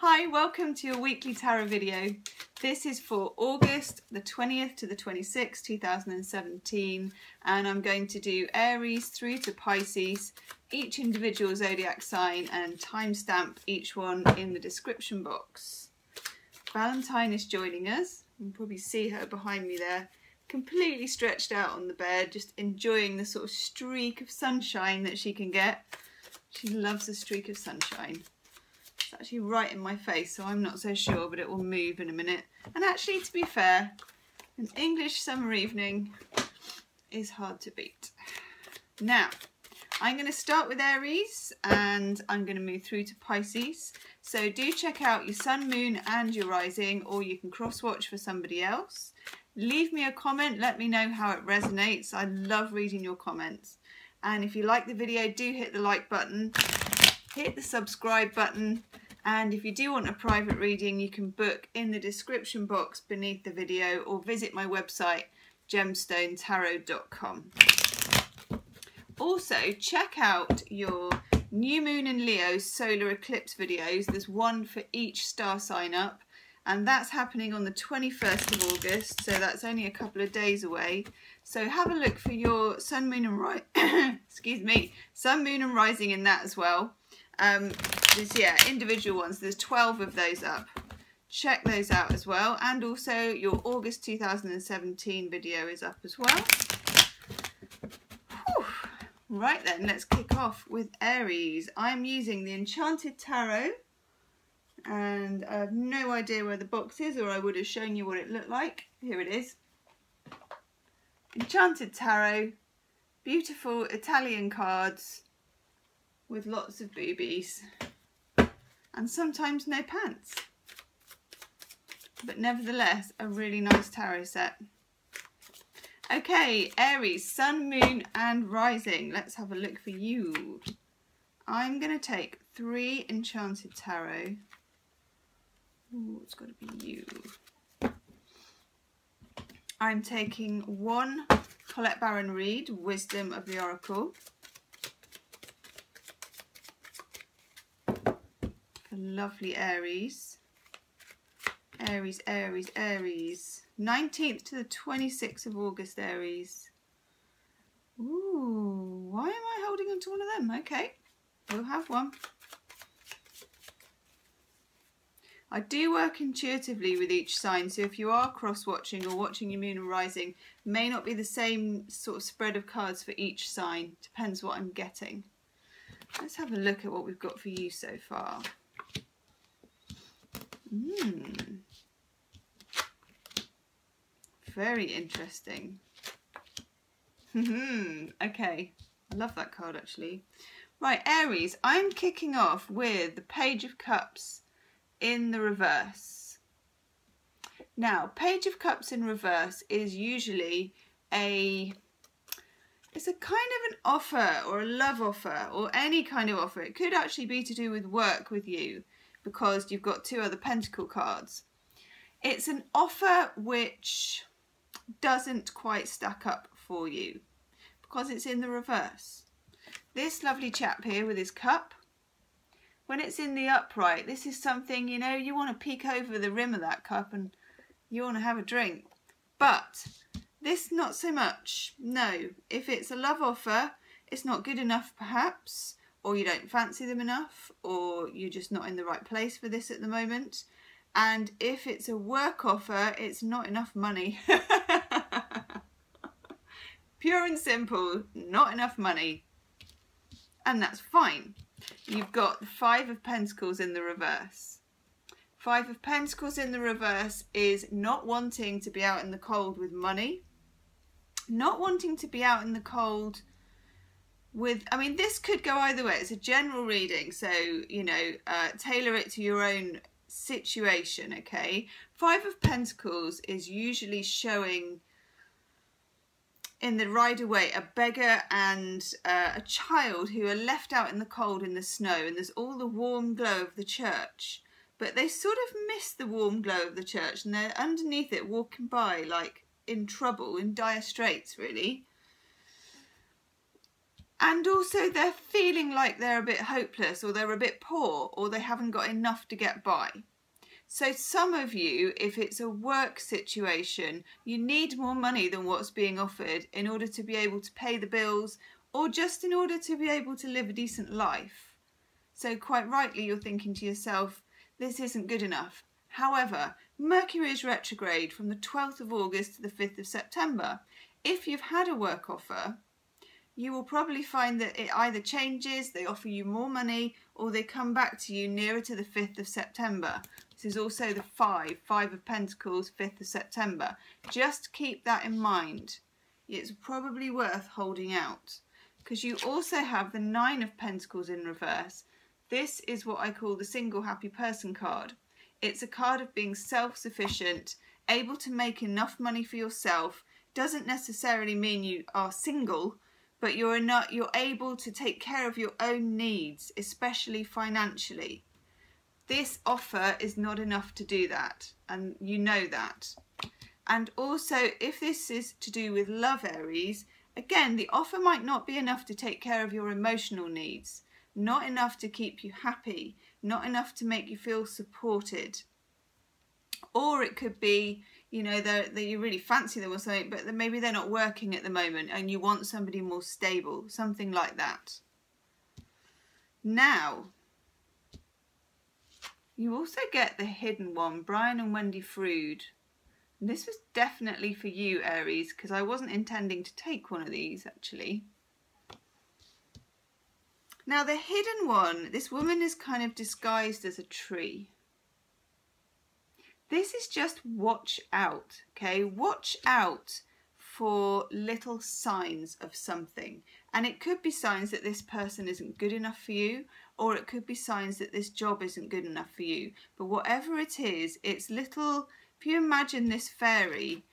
Hi, welcome to your weekly tarot video. This is for August the 20th to the 26th, 2017, and I'm going to do Aries through to Pisces, each individual zodiac sign, and timestamp each one in the description box. Valentine is joining us. You can probably see her behind me there, completely stretched out on the bed, just enjoying the sort of streak of sunshine that she can get. She loves a streak of sunshine. It's actually right in my face, so I'm not so sure, but it will move in a minute. And actually, to be fair, an English summer evening is hard to beat. Now, I'm going to start with Aries and I'm going to move through to Pisces. So do check out your sun, moon and your rising, or you can cross-watch for somebody else. Leave me a comment, let me know how it resonates. I love reading your comments. And if you like the video, do hit the like button. Hit the subscribe button, and if you do want a private reading, you can book in the description box beneath the video or visit my website Gemstonetarot.com. Also, check out your new moon and Leo solar eclipse videos. There's one for each star sign up, and that's happening on the 21st of August, so that's only a couple of days away. So have a look for your sun, moon and sun, moon and rising in that as well. There's individual ones. There's 12 of those up. Check those out as well. And also your August 2017 video is up as well. Whew. Right then, let's kick off with Aries. I'm using the Enchanted Tarot, and I have no idea where the box is, or I would have shown you what it looked like. Here it is. Enchanted Tarot, beautiful Italian cards with lots of boobies and sometimes no pants, but nevertheless a really nice tarot set. Okay, Aries, sun, moon and rising. Let's have a look for you. I'm going to take 3 Enchanted Tarot. Ooh, it's got to be you. I'm taking 1 Colette Baron Reid, Wisdom of the Oracle. For lovely Aries. Aries, Aries, Aries. 19th to the 26th of August, Aries. Ooh, why am I holding on to one of them? Okay, we'll have one. I do work intuitively with each sign, so if you are cross-watching or watching your moon and rising, may not be the same sort of spread of cards for each sign. Depends what I'm getting. Let's have a look at what we've got for you so far. Very interesting. Okay, I love that card actually. Right, Aries, I'm kicking off with the Page of Cups in the reverse. Now, Page of Cups in reverse is usually it's a kind of an offer or a love offer or any kind of offer. It could actually be to do with work with you because you've got 2 other Pentacle cards. It's an offer which doesn't quite stack up for you because it's in the reverse. This lovely chap here with his cup, when it's in the upright, this is something, you know, you want to peek over the rim of that cup and you want to have a drink. But this, not so much. No, if it's a love offer, it's not good enough perhaps, or you don't fancy them enough, or you're just not in the right place for this at the moment. And if it's a work offer, it's not enough money. Pure and simple, not enough money. And that's fine. You've got the 5 of Pentacles in the reverse. 5 of Pentacles in the reverse is not wanting to be out in the cold with money. Not wanting to be out in the cold with, I mean, this could go either way. It's a general reading, so, you know, tailor it to your own situation, okay? 5 of Pentacles is usually showing in the Rider-Waite a beggar and a child who are left out in the cold in the snow, and there's all the warm glow of the church, but they sort of miss the warm glow of the church and they're underneath it walking by like in trouble, in dire straits really. And also they're feeling like they're a bit hopeless, or they're a bit poor, or they haven't got enough to get by. So some of you, if it's a work situation, you need more money than what's being offered in order to be able to pay the bills, or just in order to be able to live a decent life. So quite rightly you're thinking to yourself, this isn't good enough. However, Mercury is retrograde from the 12th of August to the 5th of September. If you've had a work offer, you will probably find that it either changes, they offer you more money, or they come back to you nearer to the 5th of September. This is also the 5 of Pentacles, 5th of September. Just keep that in mind. It's probably worth holding out, because you also have the 9 of Pentacles in reverse. This is what I call the single happy person card. It's a card of being self-sufficient, able to make enough money for yourself. Doesn't necessarily mean you are single, but you're able to take care of your own needs, especially financially. This offer is not enough to do that, and you know that. And also, if this is to do with love, Aries, again, the offer might not be enough to take care of your emotional needs, not enough to keep you happy, not enough to make you feel supported. Or it could be, you know, that you really fancy them or something, but maybe they're not working at the moment and you want somebody more stable, something like that. Now, you also get the hidden one, Brian and Wendy Frood. And this was definitely for you, Aries, because I wasn't intending to take one of these, actually. Now, the hidden one, this woman is kind of disguised as a tree. This is just watch out, okay? Watch out for little signs of something. And it could be signs that this person isn't good enough for you, or it could be signs that this job isn't good enough for you. But whatever it is, it's little, if you imagine this fairy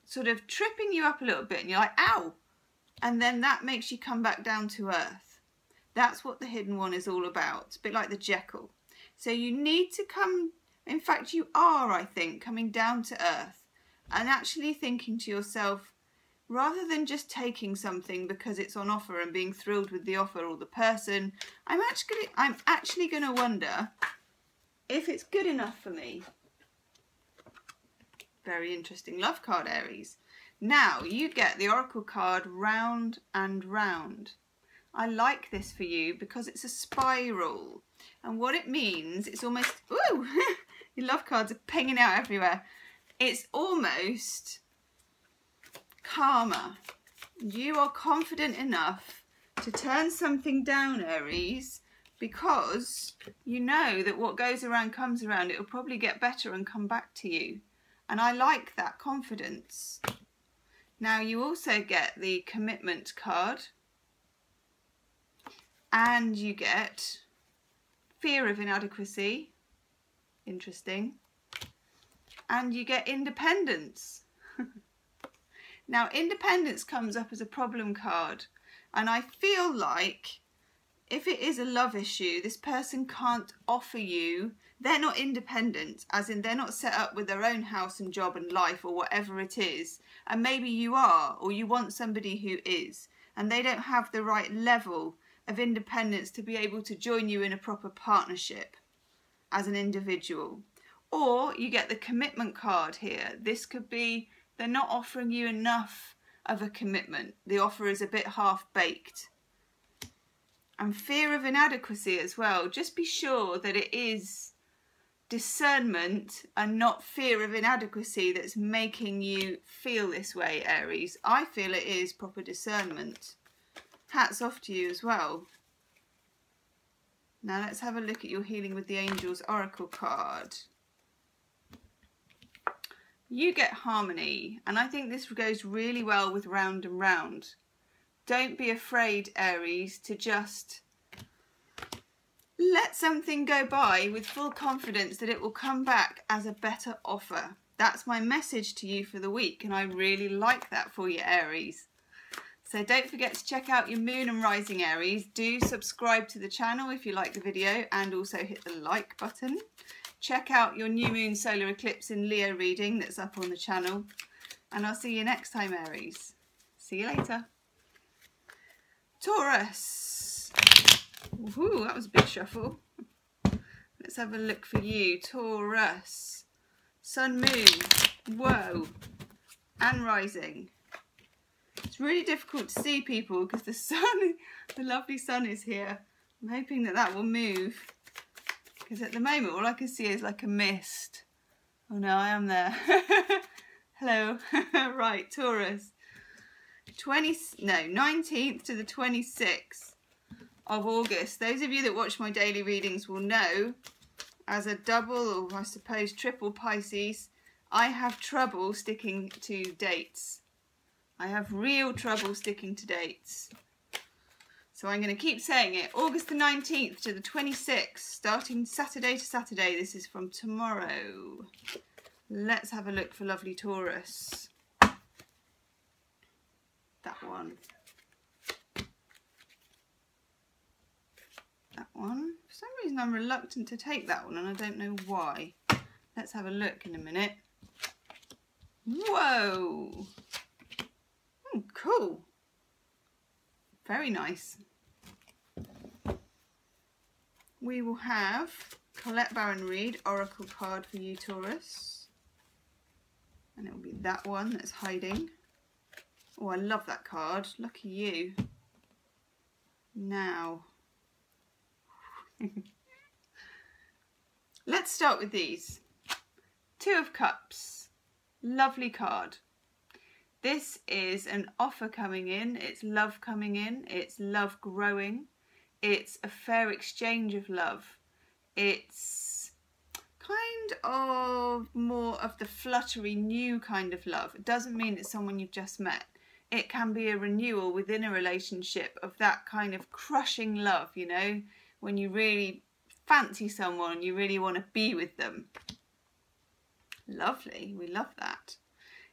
sort of tripping you up a little bit and you're like, ow! And then that makes you come back down to earth. That's what the hidden one is all about. It's a bit like the Jekyll. So you need to come, in fact you are, I think, coming down to earth and actually thinking to yourself, rather than just taking something because it's on offer and being thrilled with the offer or the person, I'm actually going to wonder if it's good enough for me. Very interesting love card, Aries. Now you get the Oracle card Round and Round. I like this for you because it's a spiral. And what it means, it's almost, ooh, your love cards are pinging out everywhere. It's almost karma. You are confident enough to turn something down, Aries, because you know that what goes around comes around. It will probably get better and come back to you. And I like that confidence. Now you also get the commitment card. And you get fear of inadequacy. Interesting. And you get independence. Now, independence comes up as a problem card. And I feel like if it is a love issue, this person can't offer you, they're not independent, as in they're not set up with their own house and job and life or whatever it is. And maybe you are, or you want somebody who is. And they don't have the right level of independence to be able to join you in a proper partnership as an individual. Or you get the commitment card here. This could be they're not offering you enough of a commitment. The offer is a bit half-baked. And fear of inadequacy as well. Just be sure that it is discernment and not fear of inadequacy that's making you feel this way, Aries. I feel it is proper discernment. Hats off to you as well. Now let's have a look at your Healing with the Angels Oracle card. You get harmony, and I think this goes really well with Round and Round. Don't be afraid, Aries, to just let something go by with full confidence that it will come back as a better offer. That's my message to you for the week, and I really like that for you, Aries. So don't forget to check out your Moon and Rising, Aries. Do subscribe to the channel if you like the video, and also hit the like button. Check out your new moon solar eclipse in Leo reading that's up on the channel. And I'll see you next time, Aries. See you later. Taurus. Ooh, that was a big shuffle. Let's have a look for you, Taurus. Sun, Moon, whoa, and rising. It's really difficult to see people because the sun, the lovely sun is here. I'm hoping that that will move because at the moment all I can see is like a mist. Oh no, I am there. Hello. Right, Taurus. 19th to the 26th of August. Those of you that watch my daily readings will know, as a double or I suppose triple Pisces, I have trouble sticking to dates. I have real trouble sticking to dates. So I'm going to keep saying it. August the 19th to the 26th, starting Saturday to Saturday. This is from tomorrow. Let's have a look for lovely Taurus. That one. That one. For some reason I'm reluctant to take that one and I don't know why. Let's have a look in a minute. Whoa! Oh, cool. Very nice. We will have Colette Baron Reid, Oracle card for you, Taurus. And it will be that one that's hiding. Oh, I love that card. Lucky you. Now, let's start with these. Two of Cups. Lovely card. This is an offer coming in. It's love coming in. It's love growing. It's a fair exchange of love. It's kind of more of the fluttery new kind of love. It doesn't mean it's someone you've just met. It can be a renewal within a relationship of that kind of crushing love, you know, when you really fancy someone, you really want to be with them. Lovely, we love that.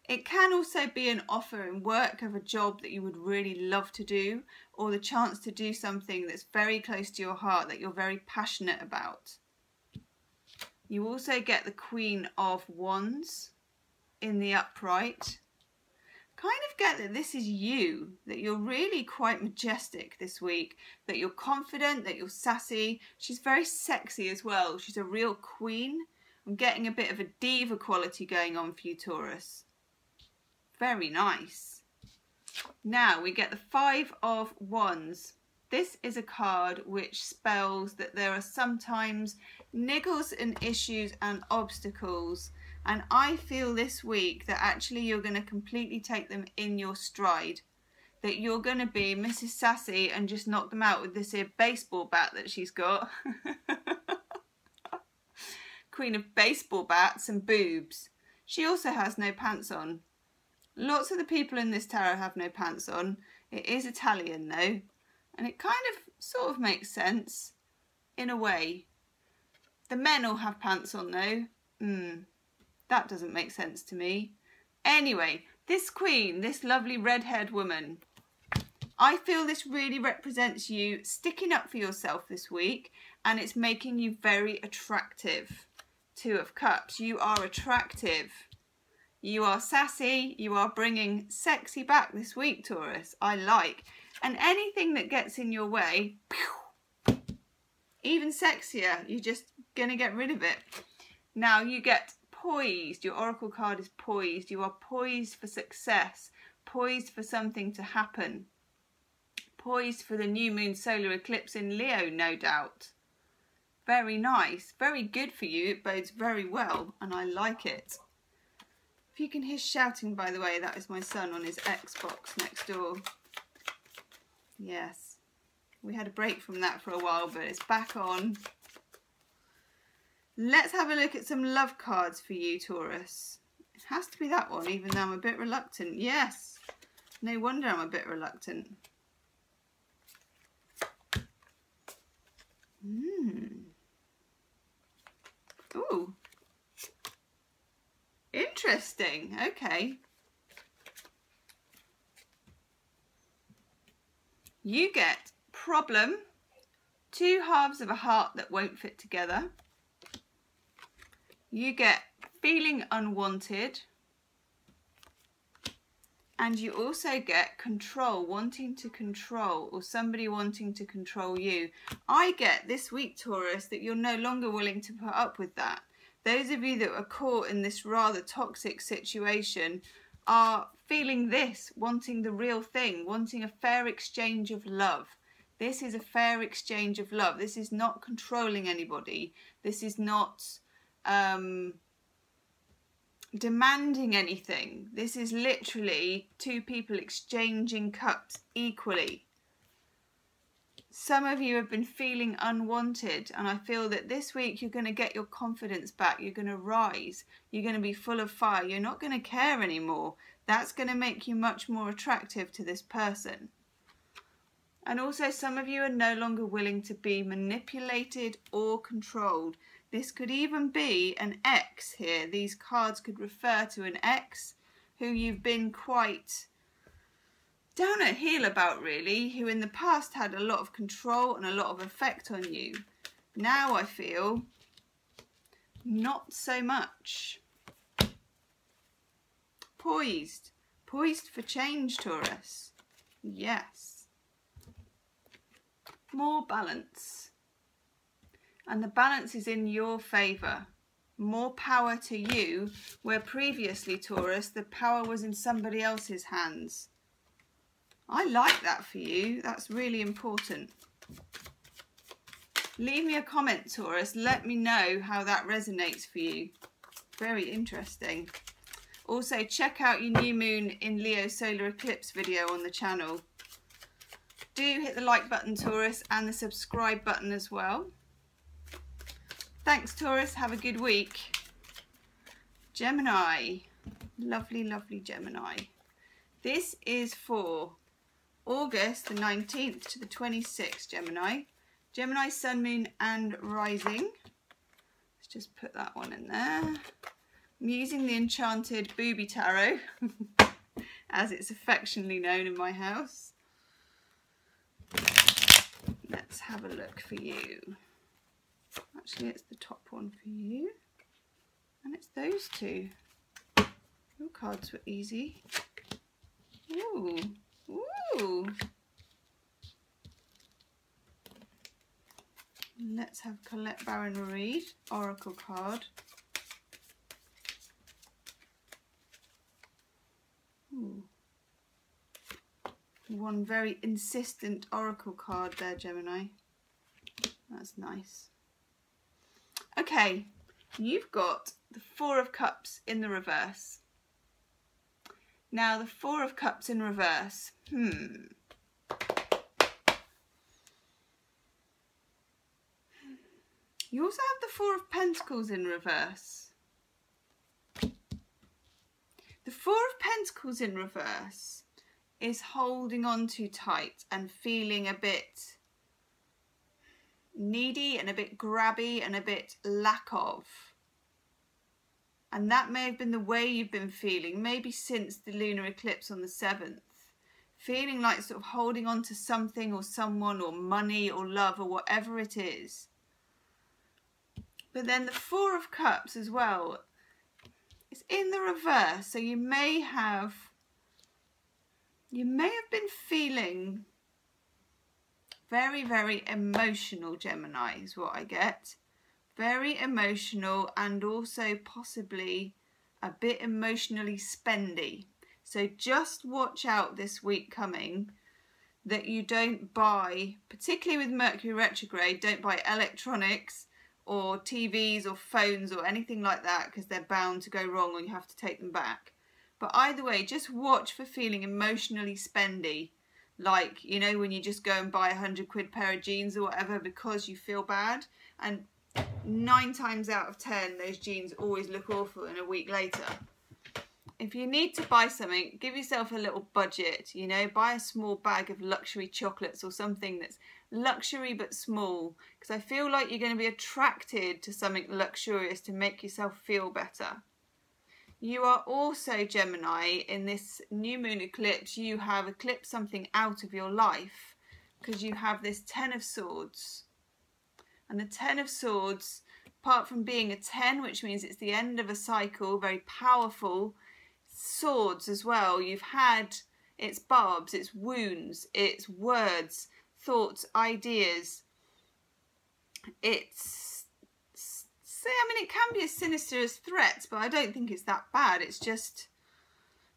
It can also be an offer in work of a job that you would really love to do, or the chance to do something that's very close to your heart that you're very passionate about. You also get the Queen of Wands in the upright. Kind of get that this is you, that you're really quite majestic this week, that you're confident, that you're sassy. She's very sexy as well. She's a real queen. I'm getting a bit of a diva quality going on for you, Taurus. Very nice. Now we get the Five of Wands. This is a card which spells that there are sometimes niggles and issues and obstacles. And I feel this week that actually you're going to completely take them in your stride. That you're going to be Mrs. Sassy and just knock them out with this here baseball bat that she's got. Queen of baseball bats and boobs. She also has no pants on. Lots of the people in this tarot have no pants on. It is Italian though. And it kind of sort of makes sense in a way. The men all have pants on though. That doesn't make sense to me. Anyway, this queen, this lovely red-haired woman, I feel this really represents you sticking up for yourself this week, and it's making you very attractive. Two of Cups, you are attractive. You are sassy. You are bringing sexy back this week, Taurus. I like. And anything that gets in your way, even sexier, you're just going to get rid of it. Now you get poised. Your oracle card is poised. You are poised for success, poised for something to happen, poised for the new moon solar eclipse in Leo, no doubt. Very nice, very good for you. It bodes very well and I like it. If you can hear shouting, by the way, that is my son on his Xbox next door. Yes, we had a break from that for a while, but it's back on. Let's have a look at some love cards for you, Taurus. It has to be that one, even though I'm a bit reluctant. Yes, no wonder I'm a bit reluctant. Ooh. Interesting. Okay. You get problem, two halves of a heart that won't fit together. You get feeling unwanted. And you also get control, wanting to control, or somebody wanting to control you. I get this week, Taurus, that you're no longer willing to put up with that. Those of you that are caught in this rather toxic situation are feeling this, wanting the real thing, wanting a fair exchange of love. This is a fair exchange of love. This is not controlling anybody. This is not demanding anything. This is literally two people exchanging cups equally. Some of you have been feeling unwanted, and I feel that this week you're going to get your confidence back. You're going to rise. You're going to be full of fire. You're not going to care anymore. That's going to make you much more attractive to this person. And also some of you are no longer willing to be manipulated or controlled. This could even be an ex here. These cards could refer to an ex who you've been quite down at heel about, really, who in the past had a lot of control and a lot of effect on you. Now I feel not so much. Poised. Poised for change, Taurus. Yes. More balance. And the balance is in your favour. More power to you, where previously, Taurus, the power was in somebody else's hands. I like that for you. That's really important. Leave me a comment, Taurus. Let me know how that resonates for you. Very interesting. Also, check out your new moon in Leo solar eclipse video on the channel. Do hit the like button, Taurus, and the subscribe button as well. Thanks, Taurus. Have a good week. Gemini. Lovely, lovely Gemini. This is for August the 19th to the 26th, Gemini. Gemini, Sun, Moon and Rising. Let's just put that one in there. I'm using the Enchanted Booby Tarot, as it's affectionately known in my house. Let's have a look for you. Actually, it's the top one for you. And it's those two. Your cards were easy. Ooh. Ooh. Let's have Colette Baron-Reid, Oracle card. Ooh. One very insistent Oracle card there, Gemini. That's nice. Okay, you've got the Four of Cups in the reverse. Now, the Four of Cups in reverse. You also have the Four of Pentacles in reverse. The Four of Pentacles in reverse is holding on too tight and feeling a bit needy and a bit grabby and a bit lack of. And that may have been the way you've been feeling, maybe since the lunar eclipse on the 7th. Feeling like sort of holding on to something or someone or money or love or whatever it is. But then the Four of Cups as well, it's in the reverse. So you may have been feeling very, very emotional, Gemini, is what I get. Very emotional and also possibly a bit emotionally spendy. So just watch out this week coming that you don't buy, particularly with Mercury retrograde, don't buy electronics or TVs or phones or anything like that, because they're bound to go wrong or you have to take them back. But either way, just watch for feeling emotionally spendy. Like, you know, when you just go and buy £100 pair of jeans or whatever because you feel bad. And 9 times out of 10, those jeans always look awful in a week later. If you need to buy something, give yourself a little budget, you know, buy a small bag of luxury chocolates or something that's luxury but small, because I feel like you're going to be attracted to something luxurious to make yourself feel better. You are also, Gemini, in this new moon eclipse, you have eclipsed something out of your life because you have this Ten of Swords. And the Ten of Swords, apart from being a 10, which means it's the end of a cycle, very powerful, swords as well. You've had, it's barbs, it's wounds, it's words, thoughts, ideas. It's, I mean, it can be as sinister as threats, but I don't think it's that bad. It's just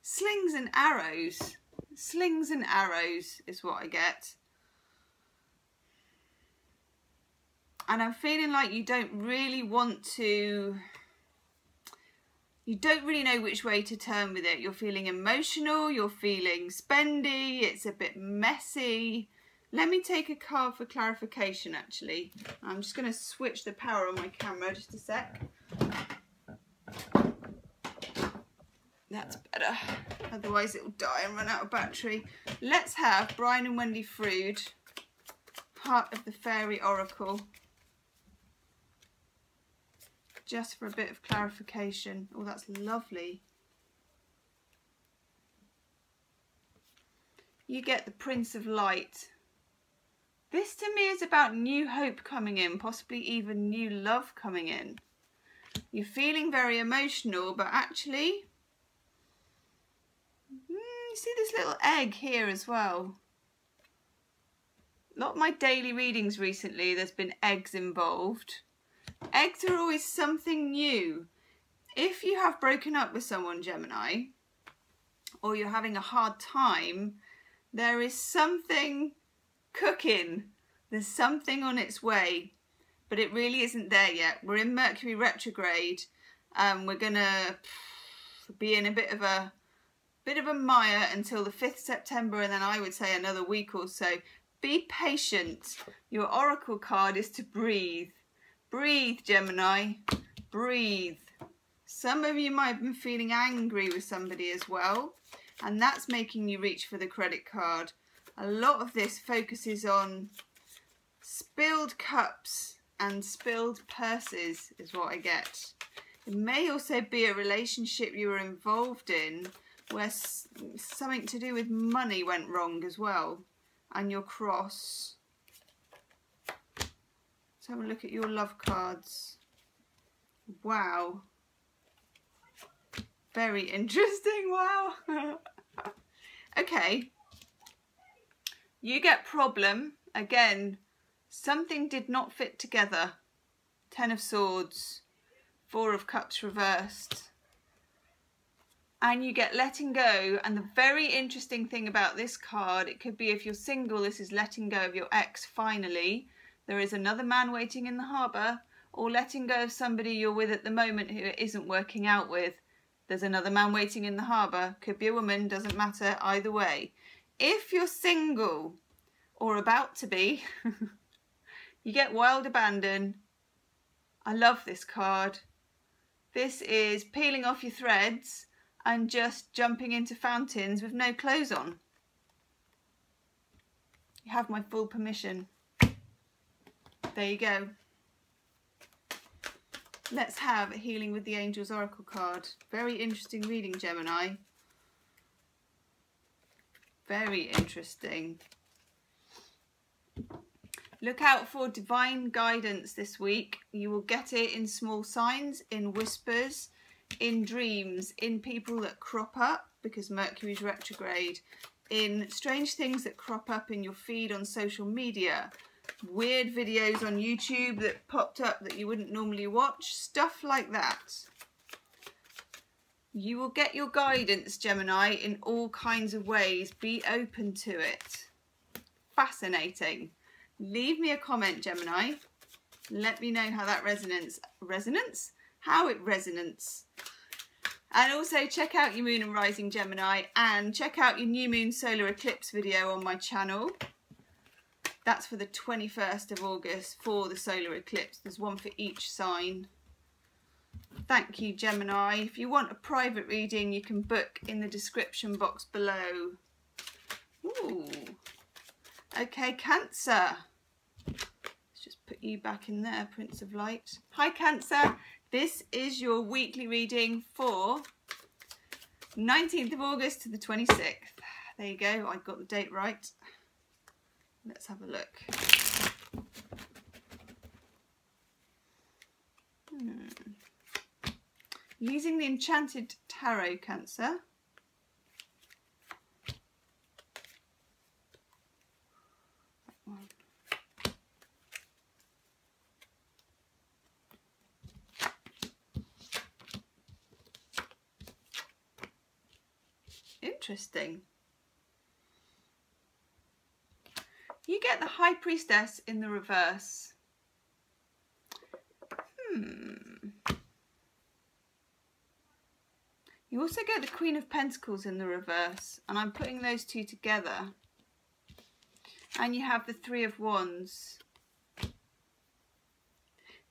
slings and arrows. Slings and arrows is what I get. And I'm feeling like you don't really want to, you don't really know which way to turn with it. You're feeling emotional, you're feeling spendy, it's a bit messy. Let me take a card for clarification actually. I'm just going to switch the power on my camera just a sec. That's better, otherwise it will die and run out of battery. Let's have Brian and Wendy Frood, part of the Fairy Oracle. Just for a bit of clarification. Oh, that's lovely. You get the Prince of Light. This to me is about new hope coming in, possibly even new love coming in. You're feeling very emotional, but actually, you see this little egg here as well. A lot of my daily readings recently, there's been eggs involved. Eggs are always something new. If you have broken up with someone, Gemini, or you're having a hard time, there is something cooking. There's something on its way, but it really isn't there yet. We're in Mercury retrograde. We're gonna be in a bit of a mire until the 5th September, and then I would say another week or so. Be patient. Your oracle card is to breathe. Breathe, Gemini, breathe. Some of you might have been feeling angry with somebody as well, and that's making you reach for the credit card. A lot of this focuses on spilled cups and spilled purses is what I get. It may also be a relationship you were involved in where something to do with money went wrong as well, and you're cross. Have a look at your love cards. Wow. Very interesting. Wow. Okay. You get problem. Again, something did not fit together. 10 of Swords. 4 of Cups reversed. And you get letting go. And the very interesting thing about this card, it could be if you're single, this is letting go of your ex finally. There is another man waiting in the harbour, or letting go of somebody you're with at the moment who it isn't working out with. There's another man waiting in the harbour. Could be a woman, doesn't matter, either way. If you're single, or about to be, you get wild abandon. I love this card. This is peeling off your threads and just jumping into fountains with no clothes on. You have my full permission. There you go. Let's have a Healing with the Angels Oracle card. Very interesting reading, Gemini. Very interesting. Look out for divine guidance this week. You will get it in small signs, in whispers, in dreams, in people that crop up because Mercury's retrograde, in strange things that crop up in your feed on social media, weird videos on YouTube that popped up that you wouldn't normally watch, stuff like that. You will get your guidance, Gemini, in all kinds of ways. Be open to it. Fascinating. Leave me a comment, Gemini. Let me know how that resonates. How it resonates. And also check out your Moon and Rising, Gemini, and check out your New Moon Solar Eclipse video on my channel. That's for the 21st of August for the solar eclipse. There's one for each sign. Thank you, Gemini. If you want a private reading, you can book in the description box below. Ooh. Okay, Cancer. Let's just put you back in there, Prince of Light. Hi, Cancer. This is your weekly reading for 19th of August to the 26th. There you go. I got the date right. Let's have a look. Using the Enchanted Tarot, Cancer. interesting. You get the High Priestess in the reverse. You also get the Queen of Pentacles in the reverse, and I'm putting those two together. And you have the Three of Wands.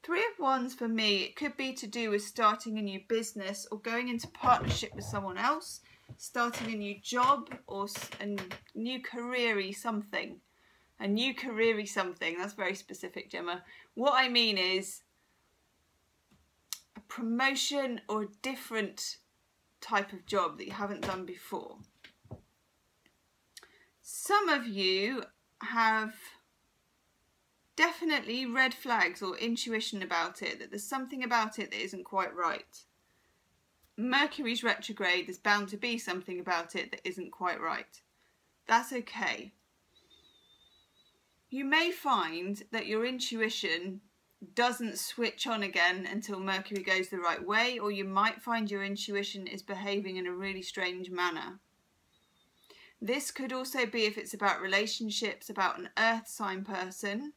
Three of Wands for me, it could be to do with starting a new business or going into partnership with someone else, starting a new job or a new career-y something. A new career-y something. That's very specific, Gemma. What I mean is a promotion or a different type of job that you haven't done before. Some of you have definitely red flags or intuition about it, that there's something about it that isn't quite right. Mercury's retrograde, there's bound to be something about it that isn't quite right. That's okay. You may find that your intuition doesn't switch on again until Mercury goes the right way, or you might find your intuition is behaving in a really strange manner. This could also be if it's about relationships, about an earth sign person.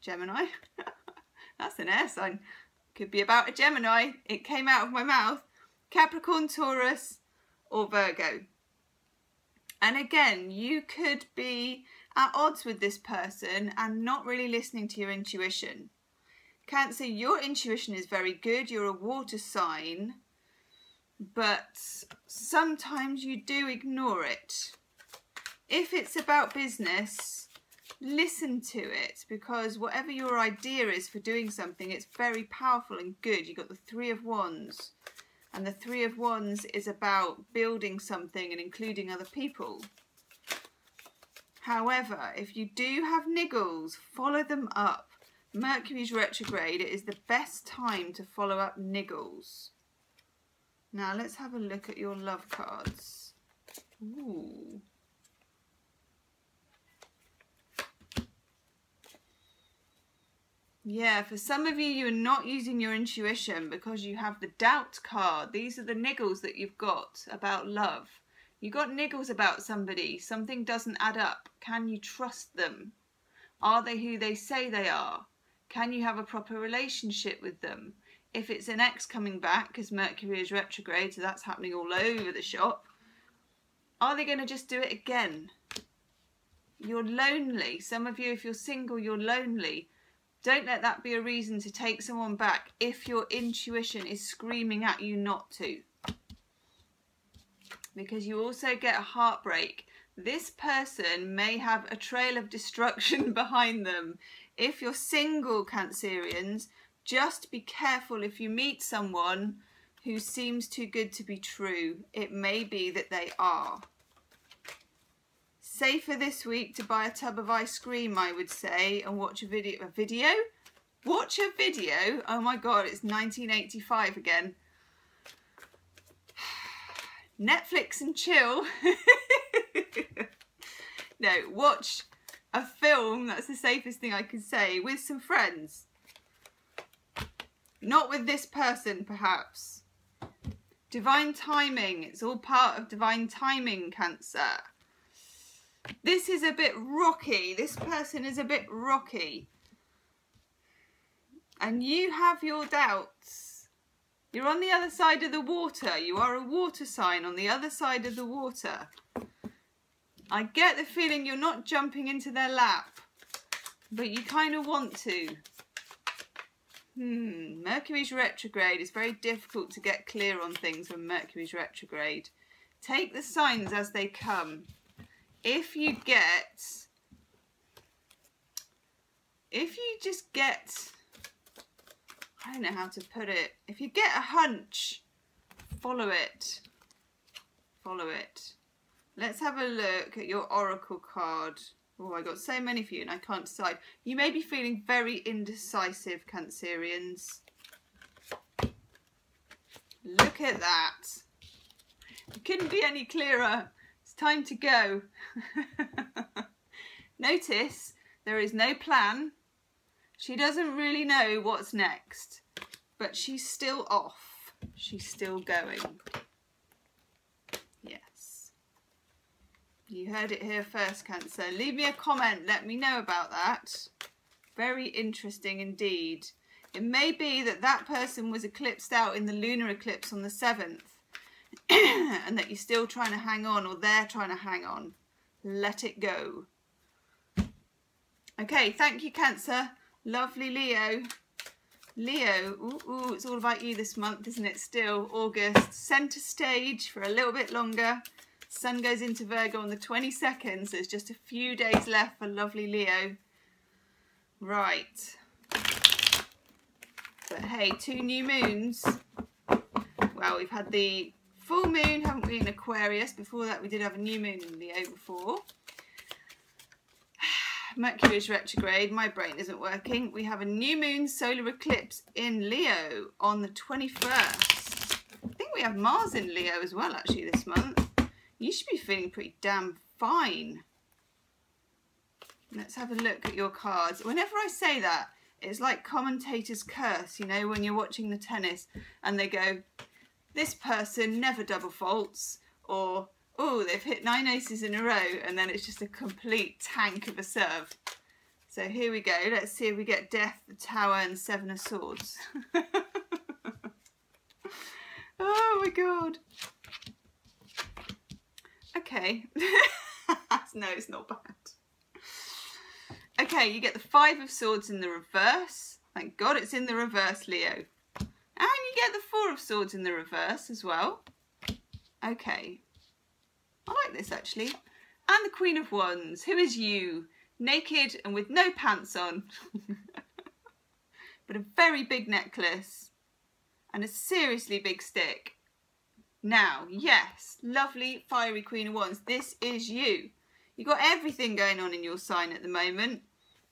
Gemini. That's an air sign. Could be about a Gemini. It came out of my mouth. Capricorn, Taurus, or Virgo. And again, you could be at odds with this person and not really listening to your intuition. Cancer, your intuition is very good. You're a water sign, but sometimes you do ignore it. If it's about business, listen to it, because whatever your idea is for doing something, it's very powerful and good. You've got the Three of Wands, and the Three of Wands is about building something and including other people. However, if you do have niggles, follow them up. Mercury's retrograde, it is the best time to follow up niggles. Now let's have a look at your love cards. Ooh. Yeah, for some of you, you're not using your intuition because you have the doubt card. These are the niggles that you've got about love. You got niggles about somebody. Something doesn't add up. Can you trust them? Are they who they say they are? Can you have a proper relationship with them? If it's an ex coming back, because Mercury is retrograde, so that's happening all over the shop, are they going to just do it again? You're lonely. Some of you, if you're single, you're lonely. Don't let that be a reason to take someone back if your intuition is screaming at you not to. Because you also get a heartbreak. This person may have a trail of destruction behind them. If you're single, Cancerians, just be careful if you meet someone who seems too good to be true. It may be that they are. Safer this week to buy a tub of ice cream, I would say, and watch a video. A video? Watch a video? Oh my God, it's 1985 again. Netflix and chill. No, watch a film, that's the safest thing I can say, with some friends. Not with this person, perhaps. Divine timing. It's all part of divine timing, Cancer. This is a bit rocky. This person is a bit rocky. And you have your doubts. You're on the other side of the water. You are a water sign on the other side of the water. I get the feeling you're not jumping into their lap, but you kind of want to. Mercury's retrograde. It's very difficult to get clear on things when Mercury's retrograde. Take the signs as they come. If you just get, I don't know how to put it. If you get a hunch, follow it. Follow it. Let's have a look at your oracle card. Oh, I got so many for you and I can't decide. You may be feeling very indecisive, Cancerians. Look at that. It couldn't be any clearer. It's time to go. Notice there is no plan. She doesn't really know what's next, but she's still off. She's still going. Yes. You heard it here first, Cancer. Leave me a comment. Let me know about that. Very interesting indeed. It may be that that person was eclipsed out in the lunar eclipse on the 7th and that you're still trying to hang on, or they're trying to hang on. Let it go. Okay, thank you, Cancer. Lovely Leo. Leo, ooh, it's all about you this month, isn't it? Still, August, centre stage for a little bit longer. Sun goes into Virgo on the 22nd, so it's just a few days left for lovely Leo. Right. But hey, 2 new moons. Well, we've had the full moon, haven't we, in Aquarius. Before that, we did have a new moon in Leo before. Mercury is retrograde. My brain isn't working. We have a new moon solar eclipse in Leo on the 21st. I think we have Mars in Leo as well, actually, this month. You should be feeling pretty damn fine. Let's have a look at your cards. Whenever I say that, it's like commentators curse, you know, when you're watching the tennis and they go, this person never double faults, or, oh, they've hit 9 aces in a row, and then it's just a complete tank of a serve. So here we go. Let's see if we get Death, the Tower, and 7 of Swords. Oh my God. Okay. No, it's not bad. Okay, you get the 5 of Swords in the reverse. Thank God it's in the reverse, Leo. And you get the 4 of Swords in the reverse as well. Okay. I like this, actually. And the Queen of Wands. Who is you? Naked and with no pants on. But a very big necklace. And a seriously big stick. Now, yes, lovely fiery Queen of Wands. This is you. You've got everything going on in your sign at the moment.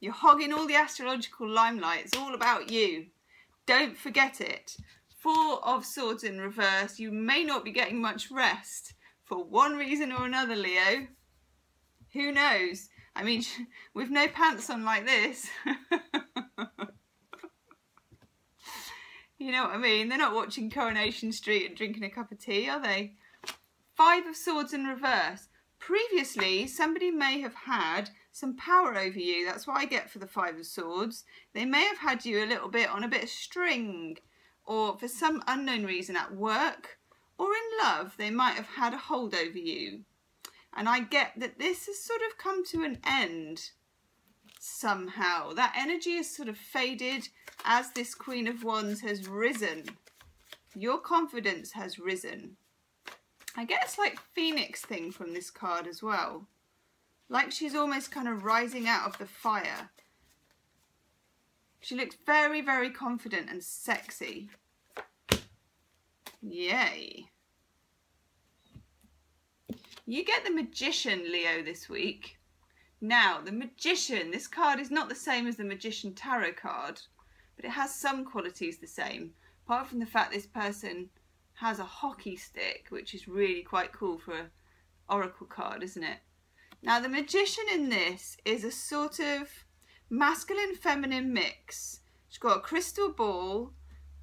You're hogging all the astrological limelight. It's all about you. Don't forget it. 4 of Swords in reverse. You may not be getting much rest for one reason or another, Leo. Who knows? I mean, with no pants on like this. You know what I mean? They're not watching Coronation Street and drinking a cup of tea, are they? 5 of Swords in reverse. Previously, somebody may have had some power over you. That's what I get for the 5 of Swords. They may have had you a little bit on a bit of string, or for some unknown reason at work or in love, they might have had a hold over you. And I get that this has sort of come to an end somehow. That energy has sort of faded as this Queen of Wands has risen. Your confidence has risen. I get it's like Phoenix thing from this card as well. Like she's almost kind of rising out of the fire. She looks very, very confident and sexy. Yay. You get the Magician, Leo, this week. Now, the Magician, this card is not the same as the Magician Tarot card, but it has some qualities the same, apart from the fact this person has a hockey stick, which is really quite cool for an oracle card, isn't it? Now, the Magician in this is a sort of masculine-feminine mix. She's got a crystal ball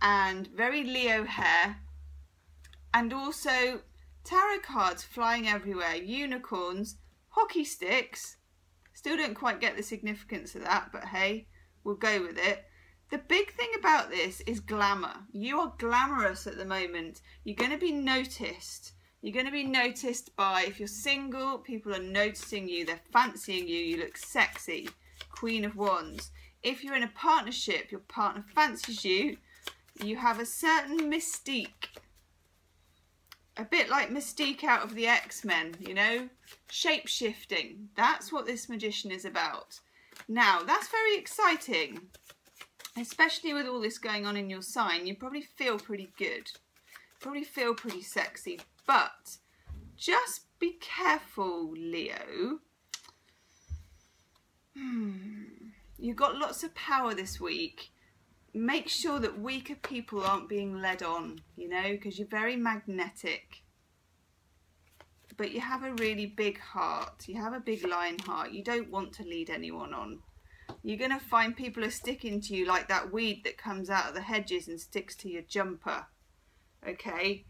and very Leo hair, and also tarot cards flying everywhere, unicorns, hockey sticks. Still don't quite get the significance of that, but hey, we'll go with it. The big thing about this is glamour. You are glamorous at the moment. You're going to be noticed. You're going to be noticed by, if you're single, people are noticing you. They're fancying you. You look sexy. Queen of Wands. If you're in a partnership, your partner fancies you. You have a certain mystique. A bit like Mystique out of the X-Men, you know? Shape-shifting. That's what this Magician is about. Now, that's very exciting. Especially with all this going on in your sign, you probably feel pretty good. Probably feel pretty sexy. But just be careful, Leo. You've got lots of power this week. Make sure that weaker people aren't being led on, you know, because you're very magnetic. But you have a really big heart. You have a big lion heart. You don't want to lead anyone on. You're going to find people are sticking to you like that weed that comes out of the hedges and sticks to your jumper. Okay?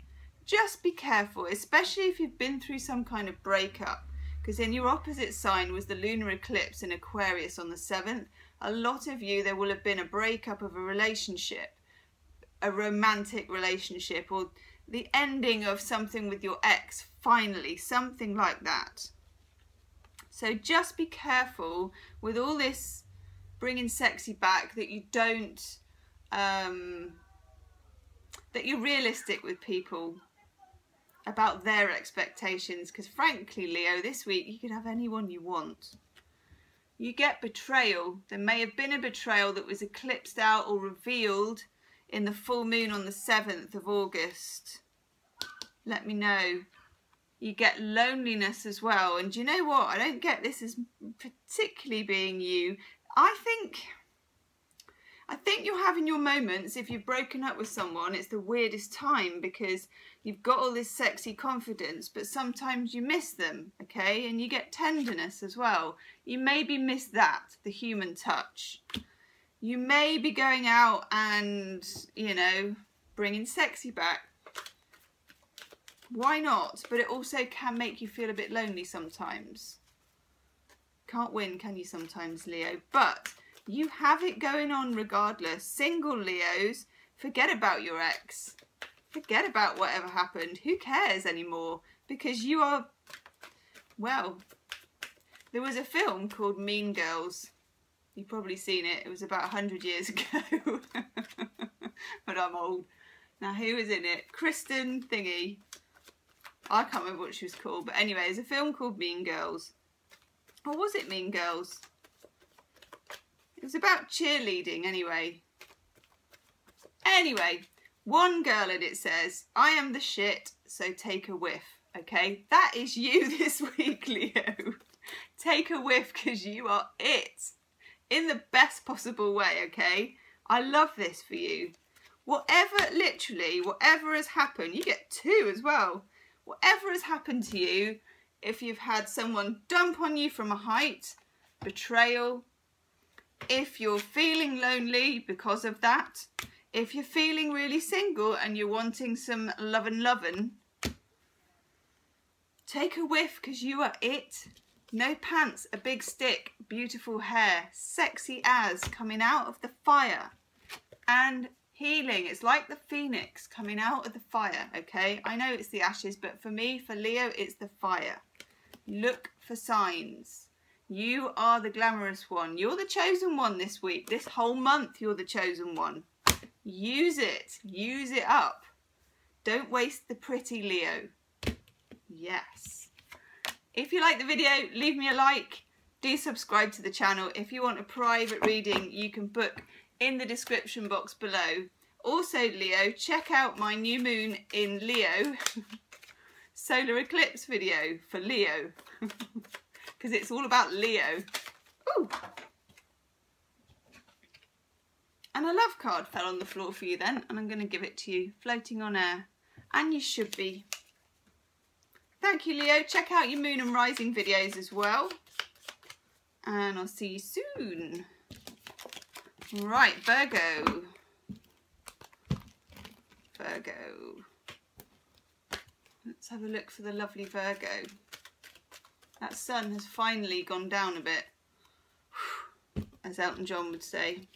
just be careful, especially if you've been through some kind of breakup, because in your opposite sign was the lunar eclipse in Aquarius on the 7th. A lot of you, there will have been a breakup of a relationship, a romantic relationship, or the ending of something with your ex, finally, something like that. So just be careful with all this bringing sexy back, that you don't, that you're realistic with people about their expectations, because frankly, Leo, this week you could have anyone you want. You get betrayal. There may have been a betrayal that was eclipsed out or revealed in the full moon on the 7th of August. Let me know. You get loneliness as well. And do you know what? I don't get this as particularly being you. I think you're having your moments. If you've broken up with someone, it's the weirdest time, because you've got all this sexy confidence, but sometimes you miss them, okay? And you get tenderness as well. You maybe miss that, the human touch. You may be going out and, you know, bringing sexy back. Why not? But it also can make you feel a bit lonely sometimes. Can't win, can you, sometimes, Leo? But you have it going on regardless. Single Leos, forget about your ex. Forget about whatever happened. Who cares anymore? Because you are, well, there was a film called Mean Girls. You've probably seen it. It was about 100 years ago. But I'm old. Now, who was in it? Kristen thingy. I can't remember what she was called. But anyway, there's a film called Mean Girls. Or was it Mean Girls? It was about cheerleading, anyway. Anyway, one girl in it says, I am the shit, so take a whiff, okay? That is you this week, Leo. Take a whiff, because you are it. In the best possible way, okay? I love this for you. Whatever, literally, whatever has happened, you get 2 as well. Whatever has happened to you, if you've had someone dump on you from a height, betrayal, if you're feeling lonely because of that, if you're feeling really single and you're wanting some lovin', take a whiff, because you are it. No pants, a big stick, beautiful hair, sexy as, coming out of the fire, and healing. It's like the phoenix coming out of the fire, okay? I know it's the ashes, but for me, for Leo, it's the fire. Look for signs. You are the glamorous one. You're the chosen one this week. This whole month, you're the chosen one. Use it. Use it up. Don't waste the pretty, Leo. Yes. If you like the video, leave me a like. Do subscribe to the channel. If you want a private reading, you can book in the description box below. Also, Leo, check out my new moon in Leo solar eclipse video for Leo, because it's all about Leo. Ooh. And a love card fell on the floor for you then, and I'm going to give it to you, floating on air. And you should be. Thank you, Leo. Check out your moon and rising videos as well. And I'll see you soon. Right, Virgo. Virgo. Let's have a look for the lovely Virgo. That sun has finally gone down a bit, as Elton John would say.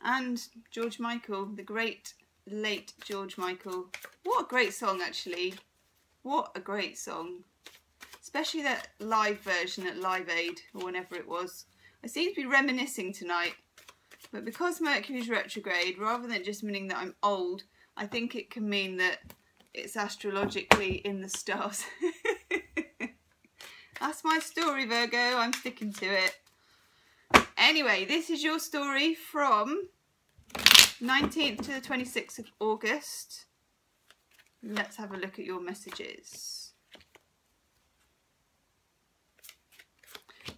And George Michael, the great late George Michael. What a great song, actually. What a great song. Especially that live version at Live Aid, or whenever it was. I seem to be reminiscing tonight, but because Mercury's retrograde, rather than just meaning that I'm old, I think it can mean that it's astrologically in the stars. That's my story, Virgo. I'm sticking to it. Anyway, this is your story from 19th to the 26th of August. Let's have a look at your messages.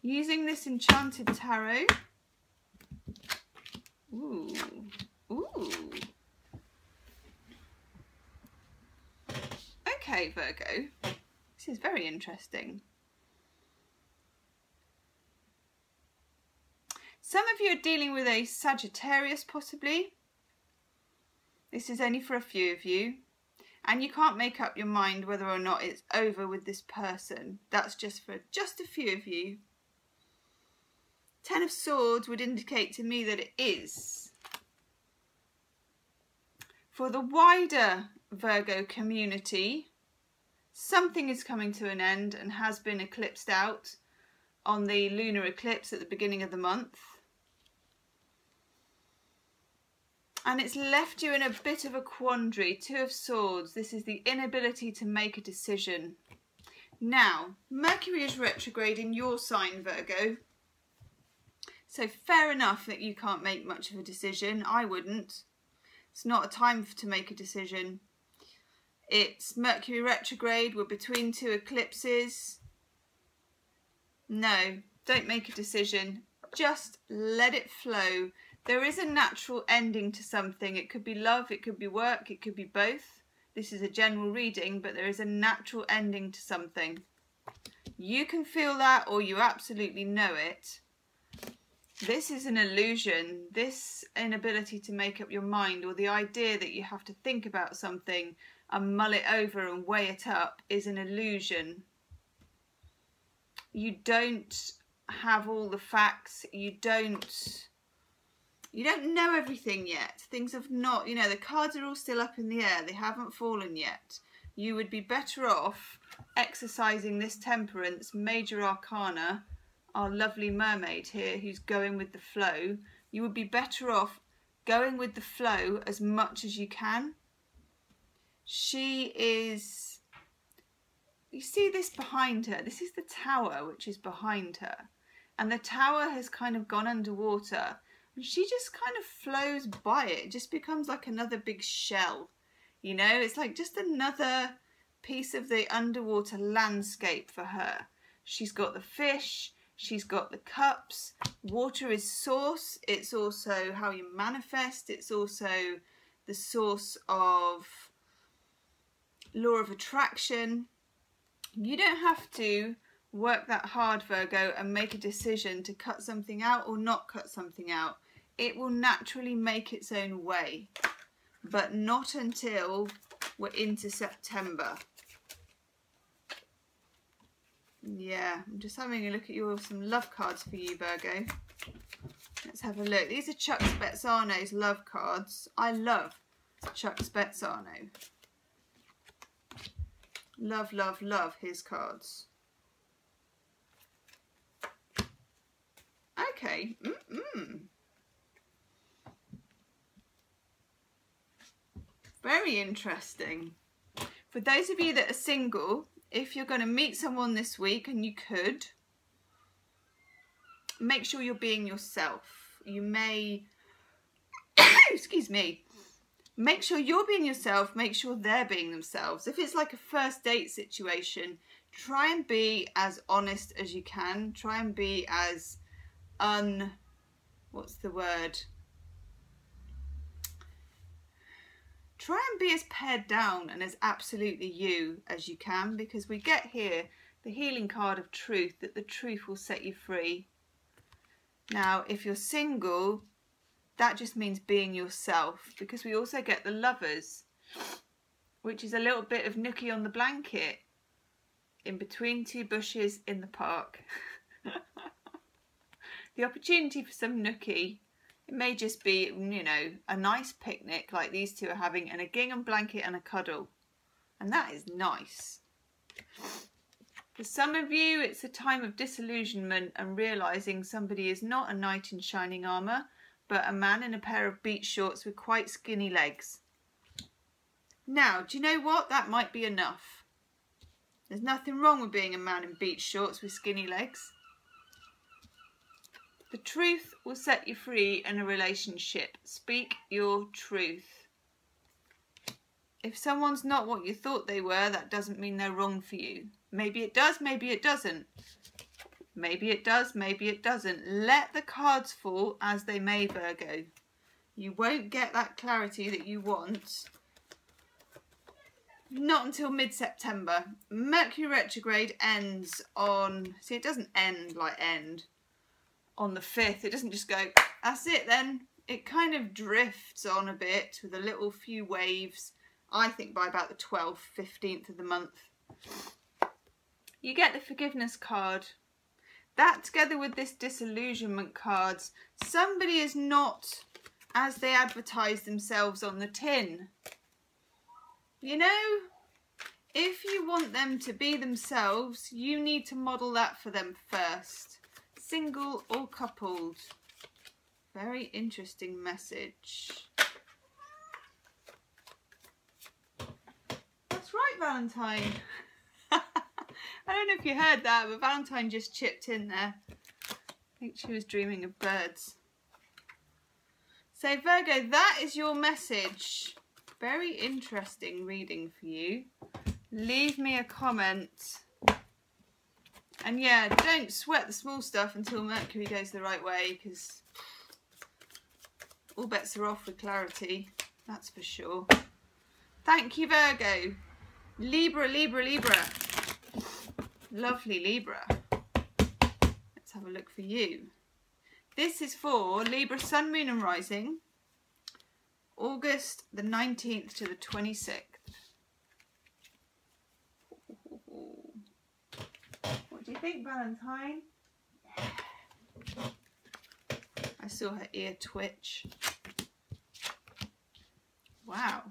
Using this enchanted tarot. Ooh. Ooh. Okay, Virgo. This is very interesting. Some of you are dealing with a Sagittarius, possibly. This is only for a few of you. And you can't make up your mind whether or not it's over with this person. That's just for just a few of you. Ten of Swords would indicate to me that it is. For the wider Virgo community, something is coming to an end and has been eclipsed out on the lunar eclipse at the beginning of the month. And it's left you in a bit of a quandary. Two of Swords. This is the inability to make a decision. Now, Mercury is retrograde in your sign, Virgo. So fair enough that you can't make much of a decision. I wouldn't. It's not a time to make a decision. It's Mercury retrograde. We're between two eclipses. No, don't make a decision. Just let it flow. There is a natural ending to something. It could be love, it could be work, it could be both. This is a general reading, but there is a natural ending to something. You can feel that, or you absolutely know it. This is an illusion. This inability to make up your mind, or the idea that you have to think about something and mull it over and weigh it up, is an illusion. You don't have all the facts. You don't know everything yet. Things have not, the cards are all still up in the air. They haven't fallen yet. You would be better off exercising this temperance, major arcana, our lovely mermaid here who's going with the flow. You would be better off going with the flow as much as you can. She is, you see this behind her. This is the tower which is behind her. And the tower has kind of gone underwater. And she just kind of flows by it. It just becomes like another big shell. It's like just another piece of the underwater landscape for her. She's got the fish. She's got the cups. Water is source. It's also how you manifest. It's also the source of law of attraction. You don't have to work that hard, Virgo, and make a decision to cut something out or not cut something out. It will naturally make its own way, but not until we're into September. Yeah, I'm just having a look at some love cards for you, Virgo. Let's have a look. These are Chuck Spezzano's love cards. I love Chuck Spezzano. Love, love, love his cards. Okay. Very interesting. For those of you that are single, if you're going to meet someone this week, and you could, make sure you're being yourself. You may, excuse me, make sure you're being yourself, make sure they're being themselves. If it's like a first date situation, try and be as honest as you can. Try and be as what's the word? Try and be as pared down and as absolutely you as you can, because we get here the healing card of truth, that the truth will set you free. Now, if you're single, that just means being yourself, because we also get the Lovers, which is a little bit of nookie on the blanket in between two bushes in the park. The opportunity for some nookie. It may just be, a nice picnic like these two are having, and a gingham blanket and a cuddle. And that is nice. For some of you, it's a time of disillusionment and realising somebody is not a knight in shining armour, but a man in a pair of beach shorts with quite skinny legs. Now, do you know what? That might be enough. There's nothing wrong with being a man in beach shorts with skinny legs. The truth will set you free in a relationship. Speak your truth. If someone's not what you thought they were, that doesn't mean they're wrong for you. Maybe it does, maybe it doesn't. Maybe it does, maybe it doesn't. Let the cards fall as they may, Virgo. You won't get that clarity that you want. Not until mid-September. Mercury retrograde ends on... See, it doesn't end like end. On the 5th, it doesn't just go, that's it then. It kind of drifts on a bit with a little few waves I think by about the 12th, 15th of the month. You get the forgiveness card. That together with this disillusionment cards, somebody is not as they advertise themselves on the tin. You know, if you want them to be themselves, you need to model that for them first. Single or coupled. Very interesting message. That's right, Valentine. I don't know if you heard that, but Valentine just chipped in there. I think she was dreaming of birds. So Virgo, that is your message. Very interesting reading for you. Leave me a comment. And yeah, don't sweat the small stuff until Mercury goes the right way, because all bets are off with clarity. That's for sure. Thank you, Virgo. Libra, Libra, Libra. Lovely Libra. Let's have a look for you. This is for Libra Sun, Moon and Rising. August the 19th to the 26th. What do you think, Valentine? I saw her ear twitch. Wow.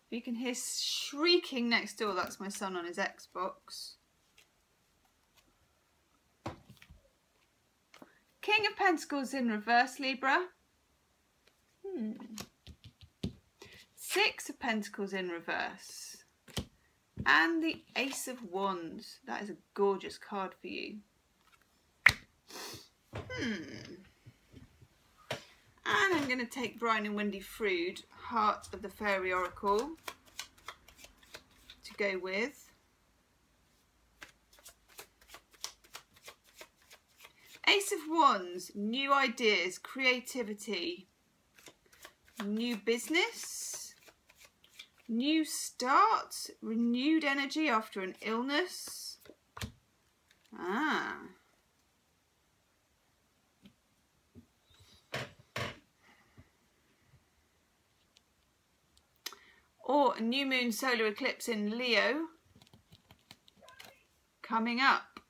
If you can hear shrieking next door, that's my son on his Xbox. King of Pentacles in reverse, Libra. Six of Pentacles in reverse. And the Ace of Wands. That is a gorgeous card for you. And I'm going to take Brian and Wendy Frood, Heart of the Fairy Oracle, to go with. Ace of Wands, new ideas, creativity, new business, new start, renewed energy after an illness. Or a new moon solar eclipse in Leo coming up.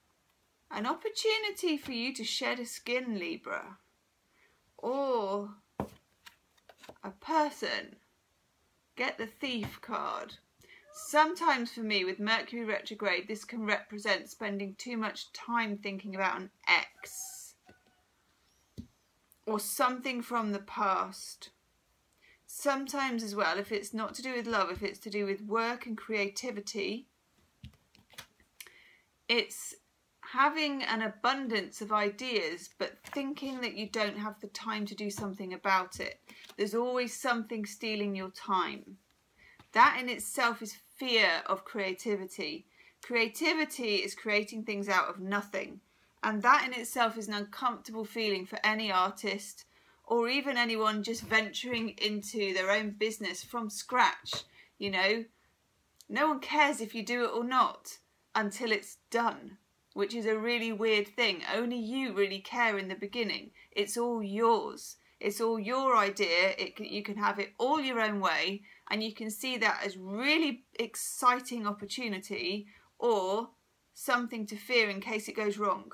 An opportunity for you to shed a skin, Libra. Or a person. Get the Thief card. Sometimes for me, with Mercury retrograde, this can represent spending too much time thinking about an ex. Or something from the past. Sometimes as well, if it's not to do with love, if it's to do with work and creativity, it's having an abundance of ideas, but thinking that you don't have the time to do something about it. There's always something stealing your time. That in itself is fear of creativity. Creativity is creating things out of nothing. And that in itself is an uncomfortable feeling for any artist or even anyone just venturing into their own business from scratch. You know, no one cares if you do it or not until it's done, which is a really weird thing. Only you really care in the beginning. It's all yours. It's all your idea. You can have it all your own way, and you can see that as really exciting opportunity or something to fear in case it goes wrong.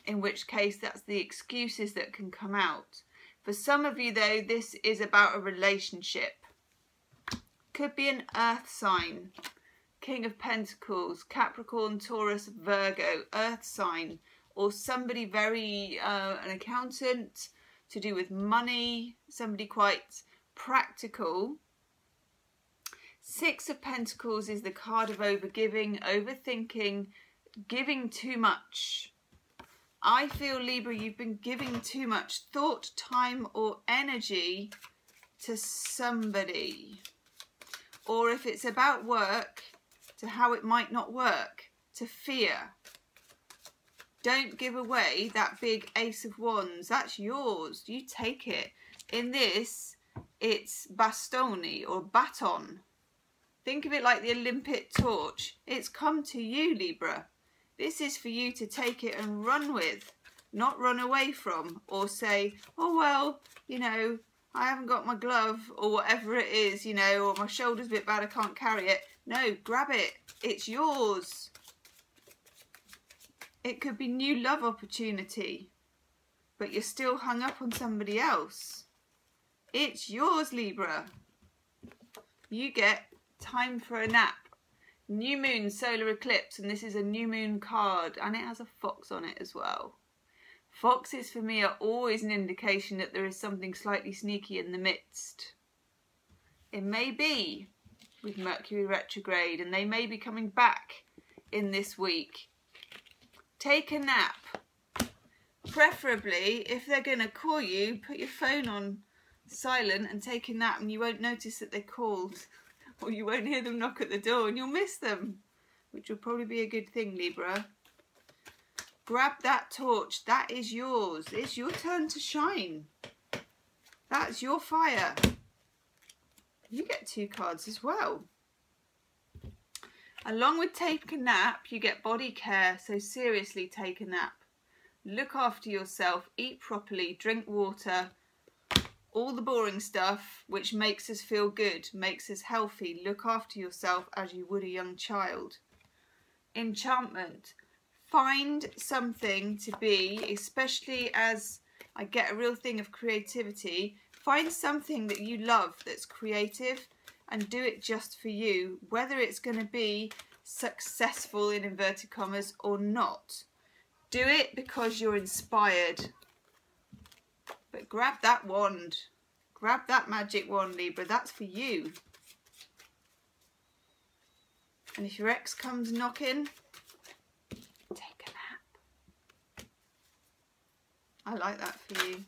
In which case, that's the excuses that can come out. For some of you, though, this is about a relationship. Could be an earth sign. King of Pentacles, Capricorn, Taurus, Virgo, earth sign, or somebody very, an accountant, to do with money, somebody quite practical. Six of Pentacles is the card of overgiving, overthinking, giving too much. I feel, Libra, you've been giving too much thought, time, or energy to somebody. Or if it's about work, to how it might not work, to fear. Don't give away that big Ace of Wands. That's yours. You take it. In this, it's bastoni or baton. Think of it like the Olympic torch. It's come to you, Libra. This is for you to take it and run with, not run away from or say, oh, well, you know, I haven't got my glove or whatever it is, you know, or my shoulder's a bit bad, I can't carry it. No, grab it. It's yours. It could be new love opportunity, but you're still hung up on somebody else. It's yours, Libra. You get time for a nap. New moon, solar eclipse, and this is a new moon card, and it has a fox on it as well. Foxes for me are always an indication that there is something slightly sneaky in the midst. It may be with Mercury retrograde, and they may be coming back in this week. Take a nap. Preferably, if they're going to call you, put your phone on silent and take a nap, and you won't notice that they called. Or you won't hear them knock at the door and you'll miss them, which will probably be a good thing, Libra. Grab that torch. That is yours. It's your turn to shine. That's your fire. You get 2 cards as well. Along with take a nap, you get body care. So seriously, take a nap. Look after yourself. Eat properly. Drink water. All the boring stuff which makes us feel good, makes us healthy. Look after yourself as you would a young child. Enchantment. Find something to be, especially as I get a real thing of creativity, find something that you love that's creative and do it just for you, whether it's going to be successful in inverted commas or not. Do it because you're inspired. But grab that wand. Grab that magic wand, Libra. That's for you. And if your ex comes knocking, take a nap. I like that for you.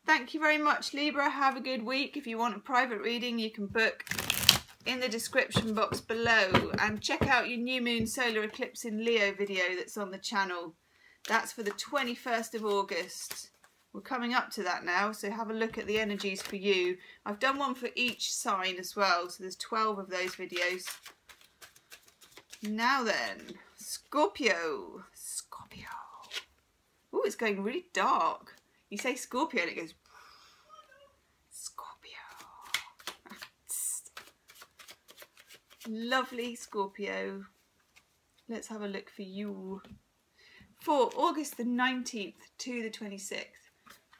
Thank you very much, Libra. Have a good week. If you want a private reading, you can book in the description box below. And check out your new moon solar eclipse in Leo video that's on the channel. That's for the 21st of August. We're coming up to that now, so have a look at the energies for you. I've done one for each sign as well, so there's 12 of those videos. Now then, Scorpio. Scorpio. Oh, it's going really dark. You say Scorpio and it goes... Scorpio. Lovely Scorpio. Let's have a look for you. For August the 19th to the 26th.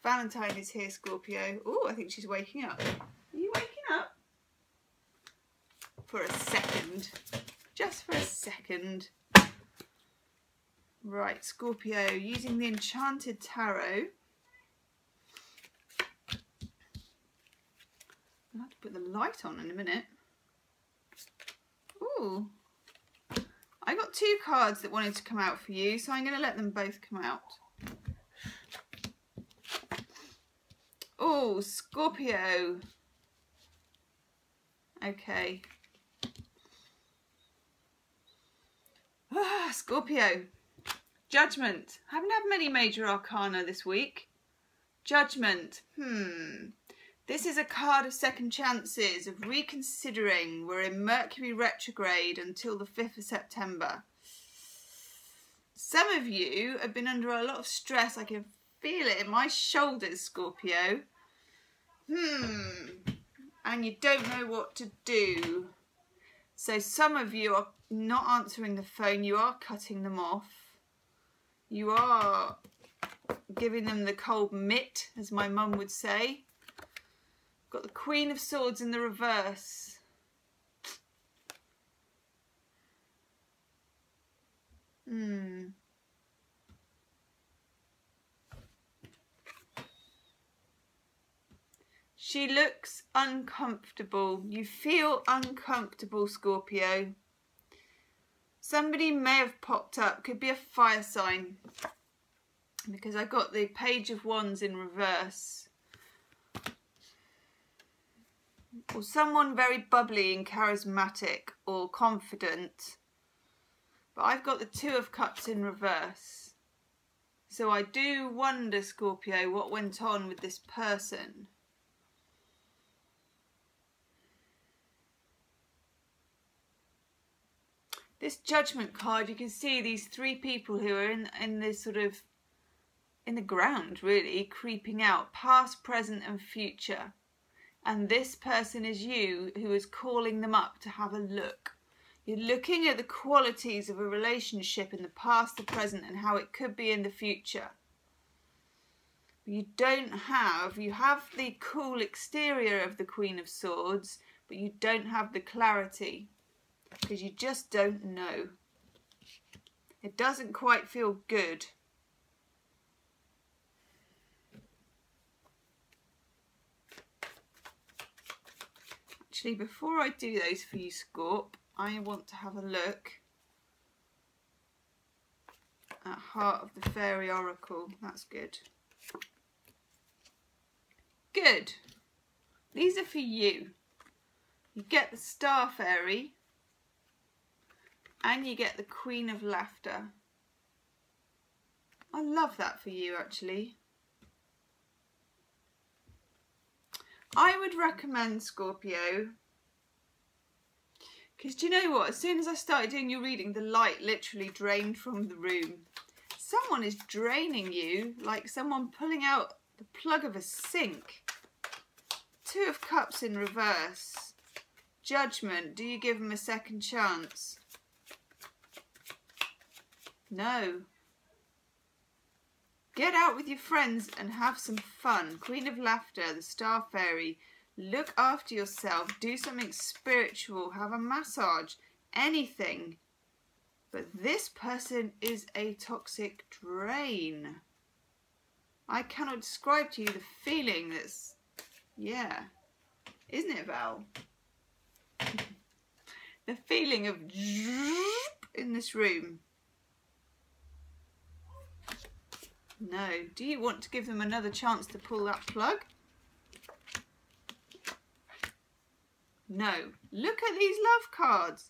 Valentine is here, Scorpio. Oh, I think she's waking up. Are you waking up? For a second. Just for a second. Right, Scorpio, using the Enchanted Tarot. I'll have to put the light on in a minute. Ooh. I got 2 cards that wanted to come out for you, so I'm going to let them both come out. Oh, Scorpio. Okay. Scorpio. Judgment. I haven't had many major arcana this week. Judgment. This is a card of second chances, of reconsidering. We're in Mercury retrograde until the 5th of September. Some of you have been under a lot of stress. I can feel it in my shoulders, Scorpio. And you don't know what to do. So some of you are not answering the phone. You are cutting them off. You are giving them the cold mitt, as my mum would say. Got the Queen of Swords in the reverse. She looks uncomfortable. You feel uncomfortable, Scorpio. Somebody may have popped up. Could be a fire sign. Because I got the Page of Wands in reverse. Or someone very bubbly and charismatic or confident. But I've got the Two of Cups in reverse. So I do wonder, Scorpio, what went on with this person. This Judgment card, you can see these 3 people who are in this sort of in the ground, really, creeping out, past, present and future. And this person is you, who is calling them up to have a look. You're looking at the qualities of a relationship in the past, the present, and how it could be in the future. You have the cool exterior of the Queen of Swords, but you don't have the clarity, because you just don't know. It doesn't quite feel good. Actually, before I do those for you, Scorp, I want to have a look at Heart of the Fairy Oracle. That's good. Good. These are for you. You get the Star Fairy and you get the Queen of Laughter. I love that for you, actually. I would recommend, Scorpio, because do you know what? As soon as I started doing your reading, the light literally drained from the room. Someone is draining you, like someone pulling out the plug of a sink. Two of Cups in reverse. Judgment. Do you give them a second chance? No. Get out with your friends and have some fun. Queen of Laughter, the Star Fairy. Look after yourself. Do something spiritual. Have a massage. Anything. But this person is a toxic drain. I cannot describe to you the feeling that's... Yeah. Isn't it, Val? The feeling of in this room. No. Do you want to give them another chance to pull that plug? No. Look at these love cards.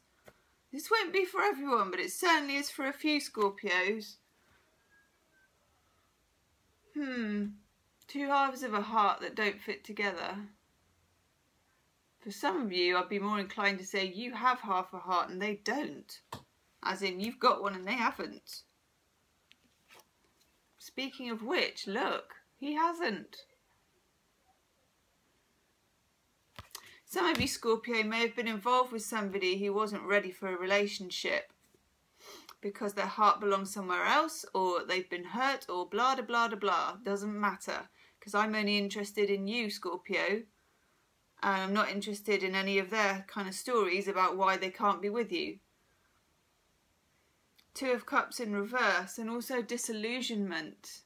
This won't be for everyone, but it certainly is for a few Scorpios. Two halves of a heart that don't fit together. For some of you, I'd be more inclined to say you have half a heart and they don't. As in, you've got one and they haven't. Speaking of which, look, he hasn't. Some of you, Scorpio, may have been involved with somebody who wasn't ready for a relationship because their heart belongs somewhere else, or they've been hurt, or blah, blah, blah, blah. Doesn't matter, because I'm only interested in you, Scorpio, and I'm not interested in any of their kind of stories about why they can't be with you. Two of Cups in reverse, and also disillusionment.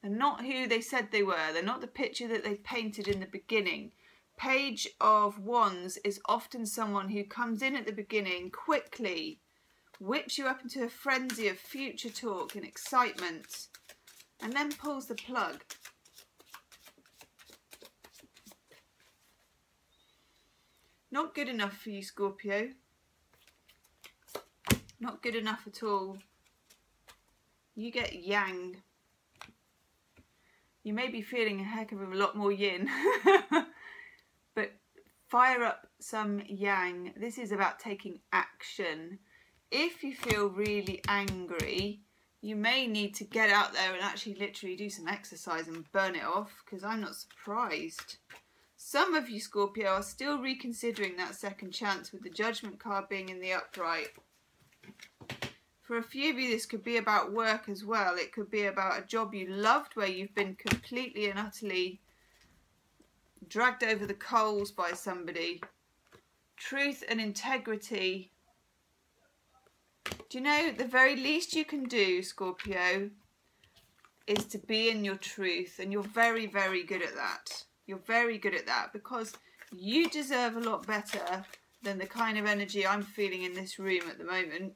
They're not who they said they were. They're not the picture that they painted in the beginning. Page of Wands is often someone who comes in at the beginning quickly, whips you up into a frenzy of future talk and excitement, and then pulls the plug. Not good enough for you, Scorpio. Not good enough at all. You get yang. You may be feeling a heck of a lot more yin. But fire up some yang. This is about taking action. If you feel really angry, you may need to get out there and actually literally do some exercise and burn it off, because I'm not surprised. Some of you, Scorpio, are still reconsidering that second chance with the Judgment card being in the upright. For a few of you, this could be about work as well. It could be about a job you loved where you've been completely and utterly dragged over the coals by somebody. Truth and integrity. Do you know, the very least you can do, Scorpio, is to be in your truth. And you're very, very good at that. You're very good at that, because you deserve a lot better than the kind of energy I'm feeling in this room at the moment.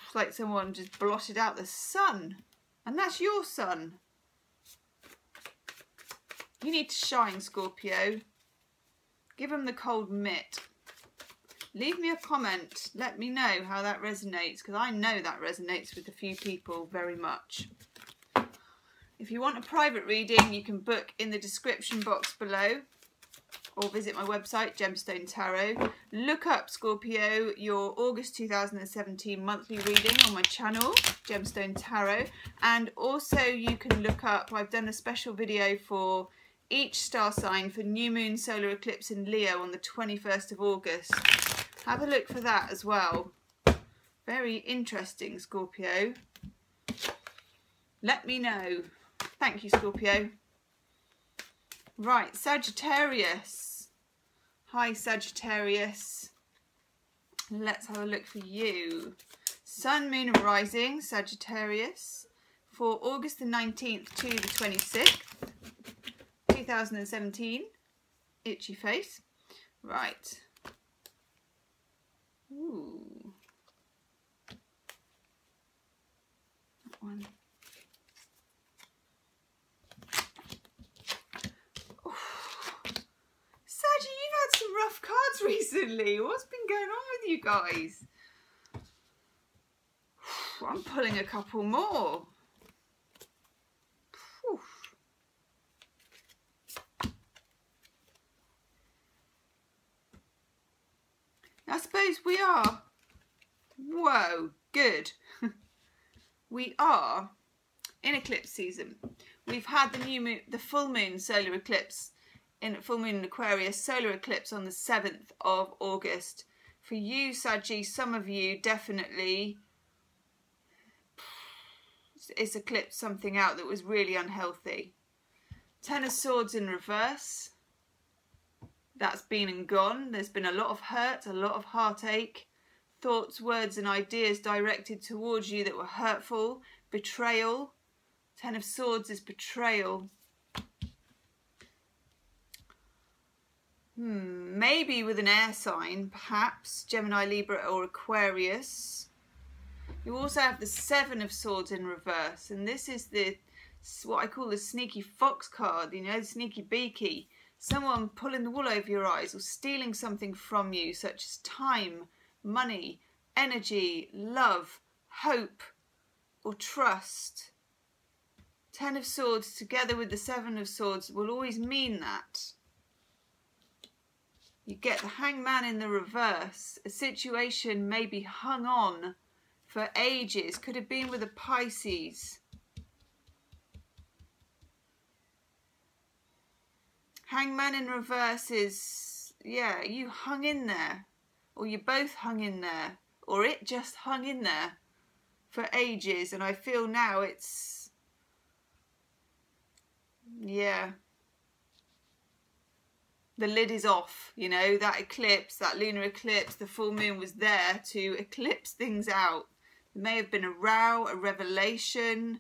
It's like someone just blotted out the sun. And that's your sun. You need to shine, Scorpio. Give them the cold mitt. Leave me a comment. Let me know how that resonates, because I know that resonates with a few people very much. If you want a private reading, you can book in the description box below. or visit my website, Gemstonetarot. Look up, Scorpio, your August 2017 monthly reading on my channel, Gemstonetarot. And also you can look up, I've done a special video for each star sign for new moon solar eclipse in Leo on the 21st of August. Have a look for that as well. Very interesting, Scorpio. Let me know. Thank you, Scorpio. Right, Sagittarius. Hi, Sagittarius. Let's have a look for you. Sun, Moon and Rising, Sagittarius, for August the 19th to the 26th, 2017. Itchy face. Right. Ooh. That one. Saggy, you've had some rough cards recently. What's been going on with you guys? I'm pulling a couple more. I suppose we are. Whoa, good. We are in eclipse season. We've had the new moon, the full moon solar eclipse in full moon in Aquarius, solar eclipse on the 7th of August. For you, Saggy, some of you definitely it's eclipsed something out that was really unhealthy. Ten of Swords in reverse. That's been and gone. There's been a lot of hurt, a lot of heartache, thoughts, words and ideas directed towards you that were hurtful, betrayal. Ten of Swords is betrayal. Maybe with an air sign, perhaps Gemini, Libra or Aquarius. You also have the Seven of Swords in reverse, and this is the what I call the sneaky fox card, you know, the sneaky beaky. Someone pulling the wool over your eyes or stealing something from you, such as time, money, energy, love, hope or trust. Ten of Swords together with the Seven of Swords will always mean that. You get the Hangman in the reverse. A situation may be hung on for ages. Could have been with a Pisces. Hangman in reverse is, yeah, you hung in there. Or you both hung in there. Or it just hung in there for ages. And I feel now it's, yeah, the lid is off, you know, that eclipse, that lunar eclipse, the full moon was there to eclipse things out. There may have been a row, a revelation,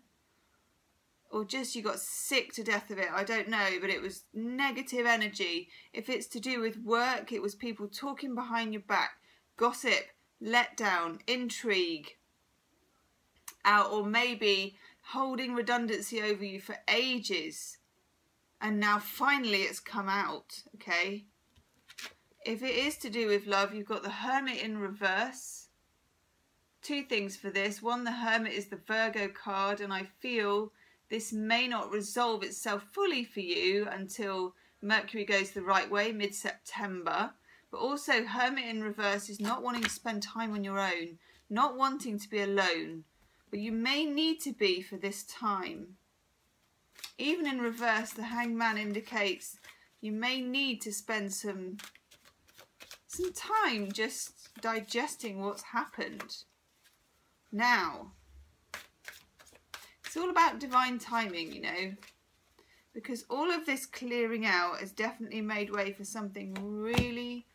or just you got sick to death of it. I don't know, but it was negative energy. If it's to do with work, it was people talking behind your back, gossip, letdown, intrigue, or maybe holding redundancy over you for ages. And now finally it's come out, okay? If it is to do with love, you've got the Hermit in reverse. Two things for this. One, the Hermit is the Virgo card, and I feel this may not resolve itself fully for you until Mercury goes the right way, mid-September. But also, Hermit in reverse is not wanting to spend time on your own, not wanting to be alone. But you may need to be for this time. Even in reverse, the Hangman indicates you may need to spend some time just digesting what's happened. Now, it's all about divine timing, you know, because all of this clearing out has definitely made way for something really,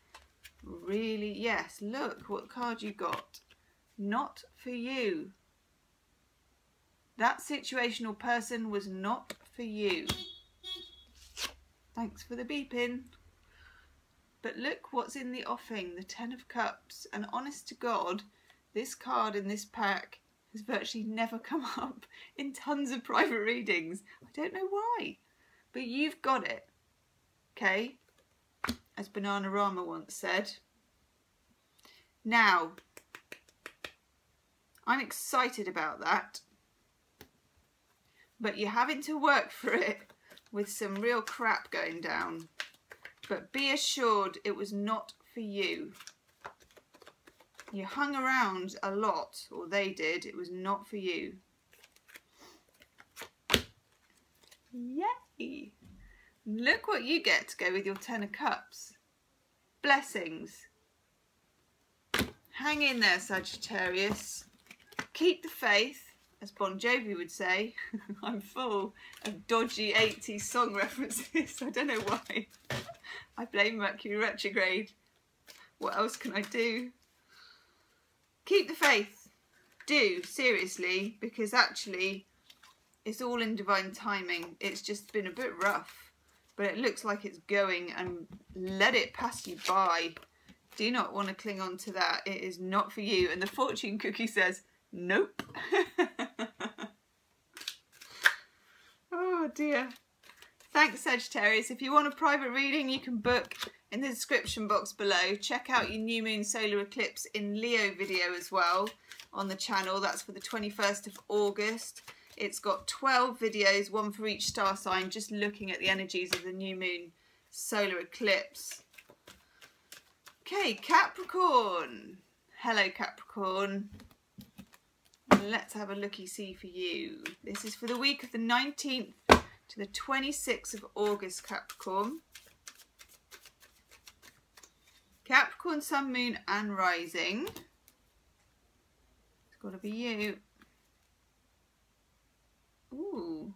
really, yes, look what card you got. Not for you. That situational person was not for you. Thanks for the beeping. But look what's in the offing, the Ten of Cups. And honest to God, this card in this pack has virtually never come up in tons of private readings. I don't know why, but you've got it, okay? As Bananarama once said. Now, I'm excited about that. But you're having to work for it with some real crap going down. but be assured it was not for you. You hung around a lot, or they did. It was not for you. Yay! Look what you get to go with your 10 of Cups. Blessings. Hang in there, Sagittarius. Keep the faith, as Bon Jovi would say. I'm full of dodgy 80s song references. I don't know why. I blame Mercury retrograde. What else can I do? Keep the faith. Do, seriously, because actually it's all in divine timing. It's just been a bit rough, but it looks like it's going, and let it pass you by. Do not want to cling on to that. It is not for you. And the fortune cookie says, nope. Oh dear. Thanks, Sagittarius. If you want a private reading, you can book in the description box below. Check out your new moon solar eclipse in Leo video as well on the channel. That's for the 21st of August. It's got 12 videos, one for each star sign, just looking at the energies of the new moon solar eclipse. Okay, Capricorn. Hello, Capricorn. Let's have a looky-see for you. This is for the week of the 19th to the 26th of August, Capricorn. Capricorn, Sun, Moon and Rising. It's got to be you. Ooh.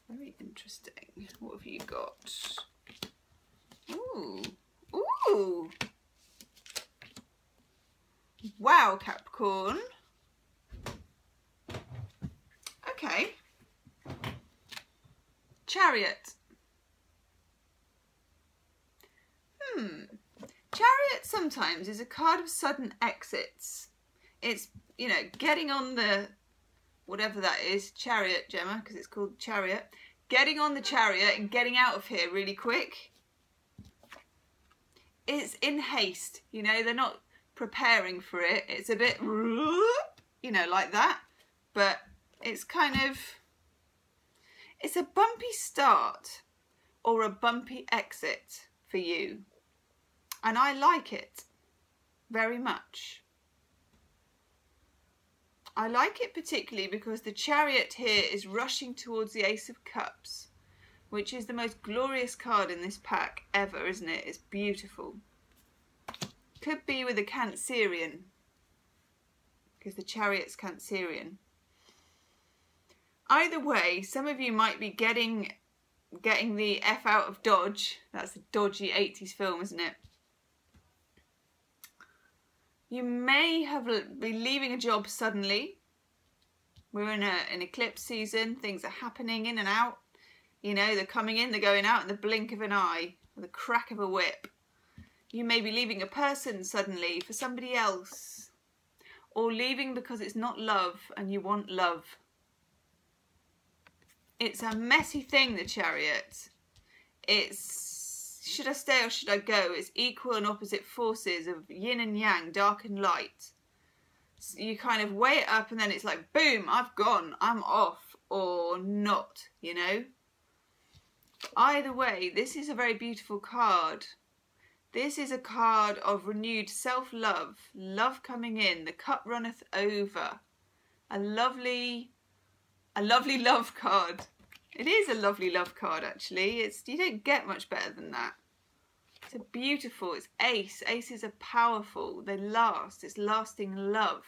Very interesting. What have you got? Ooh. Ooh. Wow, Capricorn. Okay. Chariot. Chariot sometimes is a card of sudden exits. It's, you know, getting on the, whatever that is, chariot, Gemma, because it's called chariot. Getting on the chariot and getting out of here really quick. It's in haste, you know, they're not preparing for it. It's a bit, you know, like that. But it's kind of, it's a bumpy start or a bumpy exit for you. And I like it very much. I like it particularly because the chariot here is rushing towards the Ace of Cups, which is the most glorious card in this pack ever, isn't it? It's beautiful. Could be with a Cancerian, because the chariot's Cancerian. Either way, some of you might be getting the F out of Dodge. That's a dodgy 80s film, isn't it? You may be leaving a job suddenly. We're in an eclipse season. Things are happening in and out. You know, they're coming in, they're going out in the blink of an eye, or the crack of a whip. You may be leaving a person suddenly for somebody else. Or leaving because it's not love and you want love. It's a messy thing, the chariot. It's, should I stay or should I go? It's equal and opposite forces of yin and yang, dark and light. So you kind of weigh it up and then it's like, boom, I've gone, I'm off, or not, you know? Either way, this is a very beautiful card. This is a card of renewed self-love, love coming in, the cup runneth over. A lovely love card. It is a lovely love card, actually. You don't get much better than that. It's a beautiful, it's ace. Aces are powerful, they last, it's lasting love.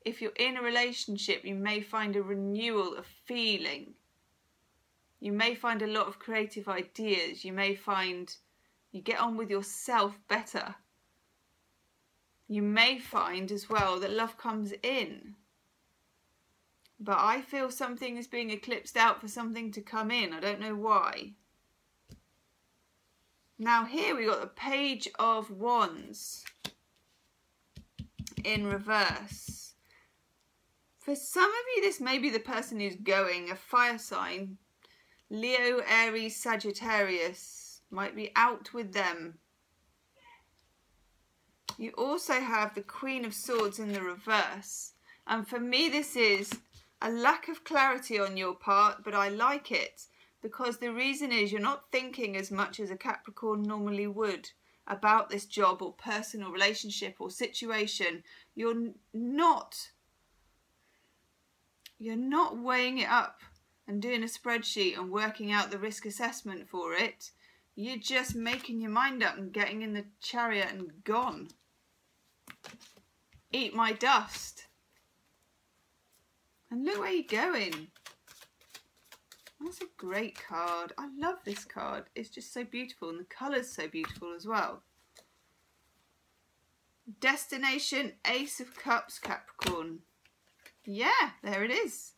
If you're in a relationship, you may find a renewal of feeling. You may find a lot of creative ideas. You may find you get on with yourself better. You may find as well that love comes in. But I feel something is being eclipsed out for something to come in. I don't know why. Now here we got the Page of Wands in reverse. For some of you, this may be the person who's going, a fire sign. Leo, Aries, Sagittarius. Might be out with them. You also have the Queen of Swords in the reverse. And for me, this is a lack of clarity on your part, but I like it because the reason is you're not thinking as much as a Capricorn normally would about this job or person or relationship or situation. You're not weighing it up and doing a spreadsheet and working out the risk assessment for it. You're just making your mind up and getting in the chariot and gone. Eat my dust. And look where you're going. That's a great card. I love this card. It's just so beautiful, and the colour's so beautiful as well. Destination, Ace of Cups, Capricorn. Yeah, there it is.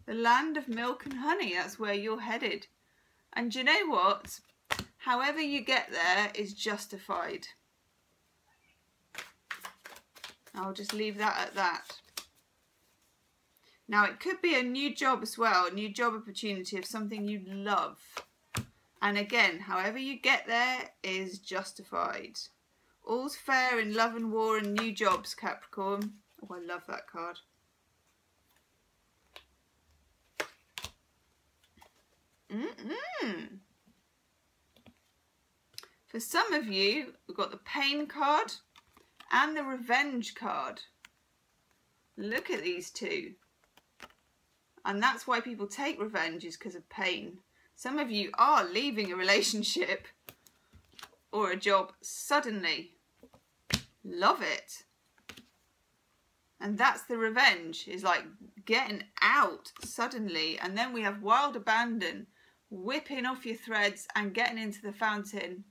The land of milk and honey. That's where you're headed. And do you know what? However you get there is justified. I'll just leave that at that. Now, it could be a new job as well, a new job opportunity of something you love. And again, however you get there is justified. All's fair in love and war and new jobs, Capricorn. Oh, I love that card. For some of you, we've got the pain card and the revenge card. Look at these two. And that's why people take revenge, is because of pain. Some of you are leaving a relationship or a job suddenly. Love it. And that's the revenge, is like getting out suddenly. And then we have wild abandon, whipping off your threads and getting into the fountain,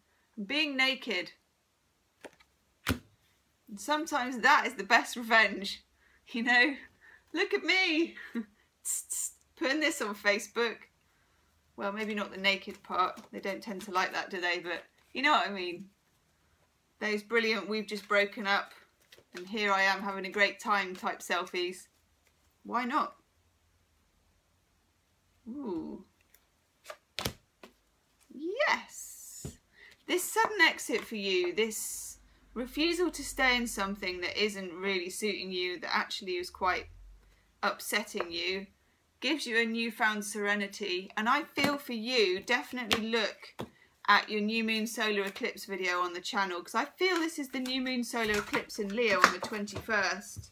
being naked. And sometimes that is the best revenge. You know, look at me. Putting this on Facebook. Well, maybe not the naked part. They don't tend to like that, do they? But you know what I mean. Those brilliant, we've just broken up and here I am having a great time type selfies. Why not? Ooh. Yes. This sudden exit for you, this refusal to stay in something that isn't really suiting you, that actually is quite upsetting you, gives you a newfound serenity. And I feel for you, definitely look at your new moon solar eclipse video on the channel, because I feel this is the new moon solar eclipse in Leo on the 21st.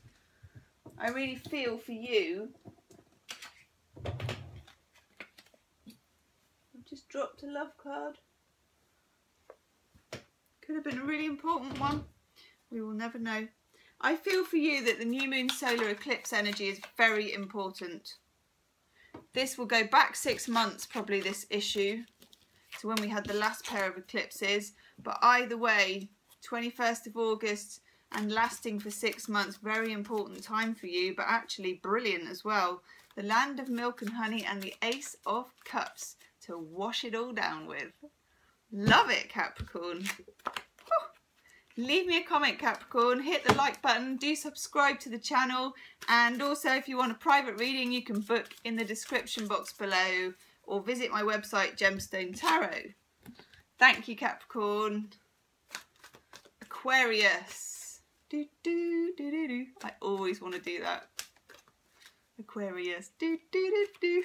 I really feel for you. I've just dropped a love card. Could have been a really important one. We will never know. I feel for you that the new moon solar eclipse energy is very important. This will go back 6 months, probably, this issue, to when we had the last pair of eclipses. But either way, 21st of August and lasting for 6 months, very important time for you, but actually brilliant as well. The land of milk and honey and the Ace of Cups to wash it all down with. Love it, Capricorn. Leave me a comment, Capricorn, hit the like button, do subscribe to the channel, and also if you want a private reading you can book in the description box below or visit my website Gemstonetarot. Thank you, Capricorn. Aquarius. Do, do, do, do, do. I always want to do that. Aquarius. Do, do, do, do.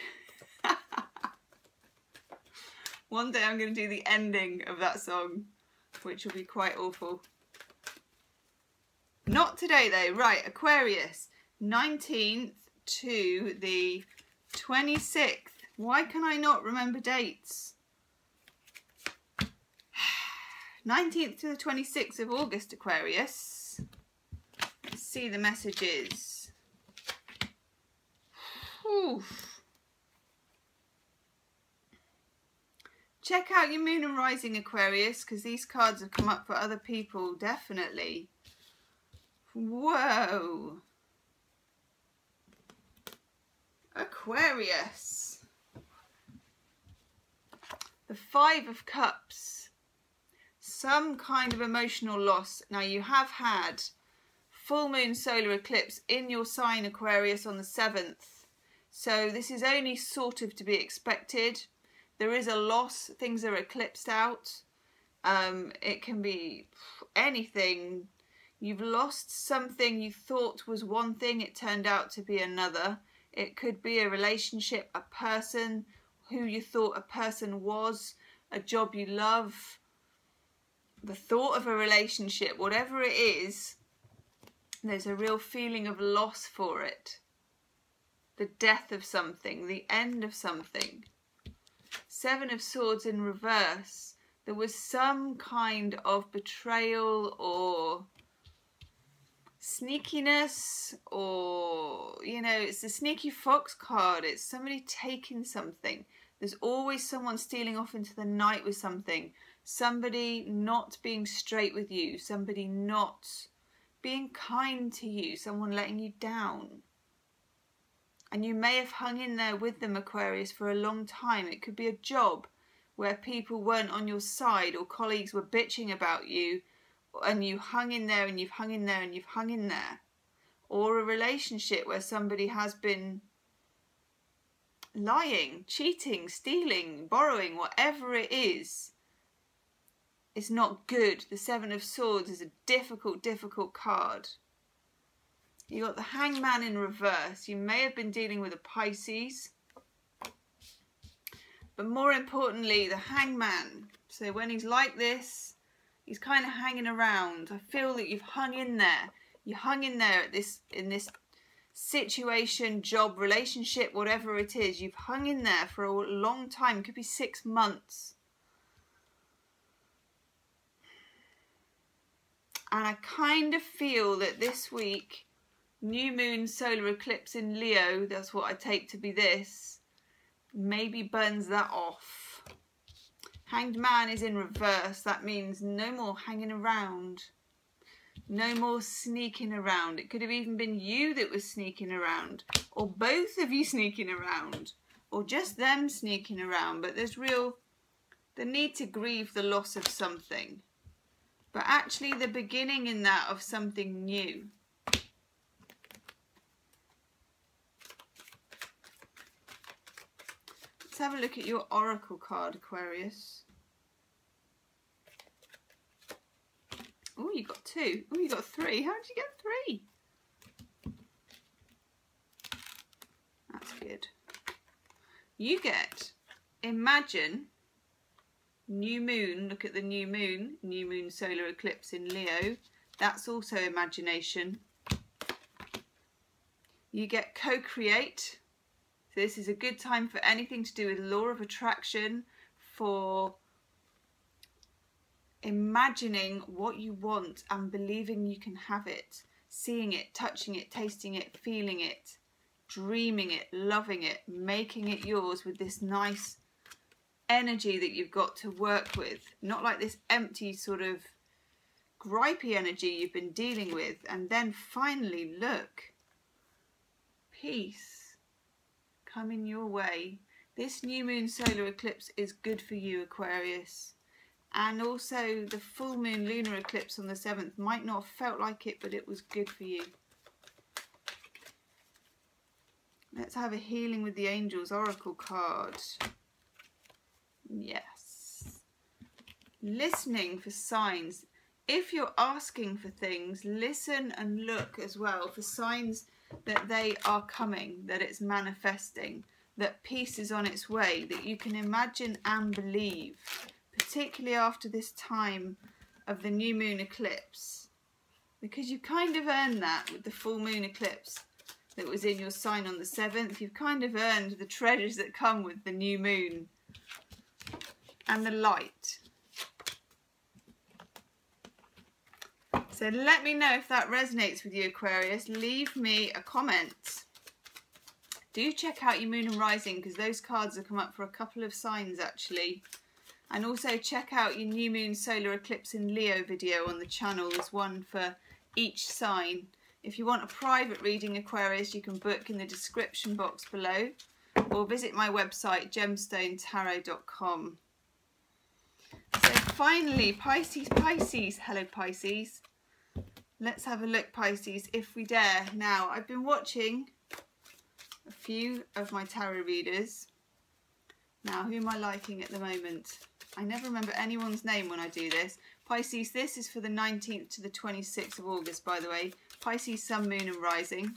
One day I'm going to do the ending of that song, which will be quite awful. Not today though. Right, Aquarius, 19th to the 26th. Why can I not remember dates? 19th to the 26th of August, Aquarius. Let's see the messages. Oof. Check out your moon and rising, Aquarius, because these cards have come up for other people, definitely. Whoa. Aquarius. The 5 of Cups. Some kind of emotional loss. Now, you have had full moon solar eclipse in your sign, Aquarius, on the 7th. So this is only sort of to be expected. There is a loss. Things are eclipsed out. It can be anything. You've lost something you thought was one thing. It turned out to be another. It could be a relationship, a person, who you thought a person was, a job you love, the thought of a relationship, whatever it is, there's a real feeling of loss for it. The death of something, the end of something. Seven of Swords in reverse. There was some kind of betrayal or sneakiness, or, you know, it's the sneaky fox card. It's somebody taking something. There's always someone stealing off into the night with something. Somebody not being straight with you. Somebody not being kind to you. Someone letting you down. And you may have hung in there with them, Aquarius, for a long time. It could be a job where people weren't on your side, or colleagues were bitching about you, and you hung in there and you've hung in there and you've hung in there. Or a relationship where somebody has been lying, cheating, stealing, borrowing, whatever it is. It's not good. The Seven of Swords is a difficult, difficult card. You got the Hangman in reverse. You may have been dealing with a Pisces. But more importantly, the Hangman. So when he's like this, he's kind of hanging around. I feel that you've hung in there. You hung in there at in this situation, job, relationship, whatever it is. You've hung in there for a long time. It could be 6 months. And I kind of feel that this week, new moon, solar eclipse in Leo, that's what I take to be this, maybe burns that off. Hanged Man is in reverse. That means no more hanging around. No more sneaking around. It could have even been you that was sneaking around, or both of you sneaking around, or just them sneaking around. But there's the need to grieve the loss of something, but actually the beginning in that of something new. Let's have a look at your oracle card, Aquarius. Oh, you got 2. Oh, you got 3. How did you get 3? That's good. You get, imagine, new moon. Look at the new moon solar eclipse in Leo. That's also imagination. You get co-create. So this is a good time for anything to do with law of attraction, for imagining what you want and believing you can have it, seeing it, touching it, tasting it, feeling it, dreaming it, loving it, making it yours with this nice energy that you've got to work with. Not like this empty sort of gripey energy you've been dealing with. And then finally, look, peace coming your way. This new moon solar eclipse is good for you, Aquarius. And also the full moon lunar eclipse on the 7th might not have felt like it, but it was good for you. Let's have a healing with the angels oracle card. Yes. Listening for signs. If you're asking for things, listen and look as well for signs that they are coming, that it's manifesting, that peace is on its way, that you can imagine and believe, particularly after this time of the new moon eclipse, because you kind of earned that with the full moon eclipse that was in your sign on the 7th. You've kind of earned the treasures that come with the new moon and the light. So let me know if that resonates with you, Aquarius. Leave me a comment. Do check out your moon and rising, because those cards have come up for a couple of signs actually. And also check out your new moon solar eclipse in Leo video on the channel. There's one for each sign. If you want a private reading, Aquarius, you can book in the description box below, or visit my website gemstonetarot.com. So finally, Pisces. Hello, Pisces. Let's have a look, Pisces, if we dare. Now, I've been watching a few of my tarot readers. Now, who am I liking at the moment? I never remember anyone's name when I do this. Pisces, this is for the 19th to the 26th of August, by the way. Pisces, Sun, Moon and Rising.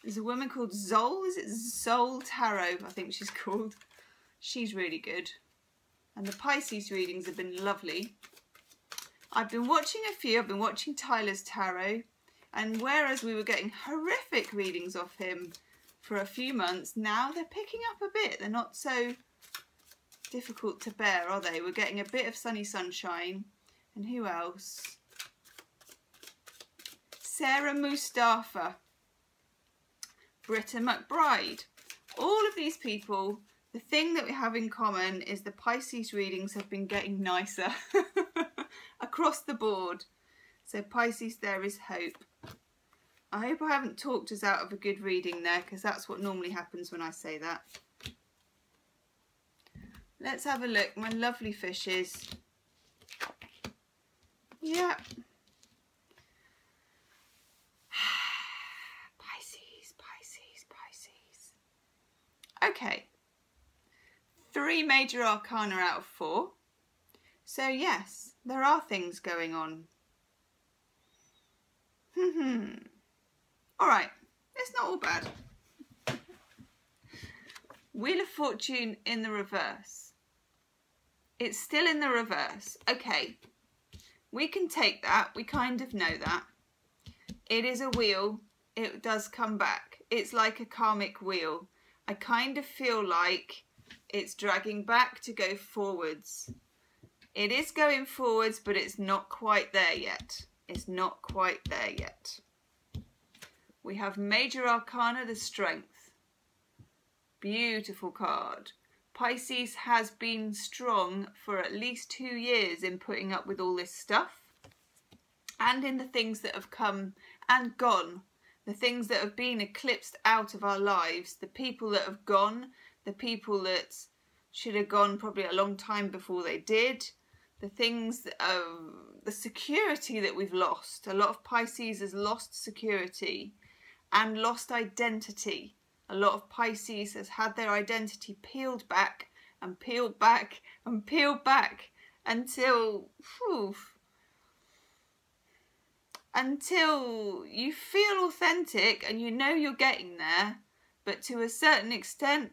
There's a woman called Zol, is it Zol Tarot, I think she's called. She's really good. And the Pisces readings have been lovely. I've been watching a few. I've been watching Tyler's Tarot. And whereas we were getting horrific readings off him for a few months, now they're picking up a bit. They're not so difficult to bear, are they? We're getting a bit of sunny sunshine. And who else? Sarah Mustafa. Britta McBride. All of these people, the thing that we have in common is the Pisces readings have been getting nicer across the board. So Pisces, there is hope. I hope I haven't talked us out of a good reading there, because that's what normally happens when I say that. Let's have a look, my lovely fishes. Yeah. Pisces. Okay. 3 major arcana out of 4. So yes, there are things going on. Alright, it's not all bad. Wheel of Fortune in the reverse. It's still in the reverse. Okay, we can take that. We kind of know that. It is a wheel. It does come back. It's like a karmic wheel. I kind of feel like it's dragging back to go forwards. It is going forwards, but it's not quite there yet. It's not quite there yet. We have Major Arcana, the Strength. Beautiful card. Pisces has been strong for at least 2 years in putting up with all this stuff. And in the things that have come and gone. The things that have been eclipsed out of our lives. The people that have gone. The people that should have gone probably a long time before they did. The things, the security that we've lost. A lot of Pisces has lost security and lost identity. A lot of Pisces has had their identity peeled back and peeled back and peeled back until you feel authentic and you know you're getting there, but to a certain extent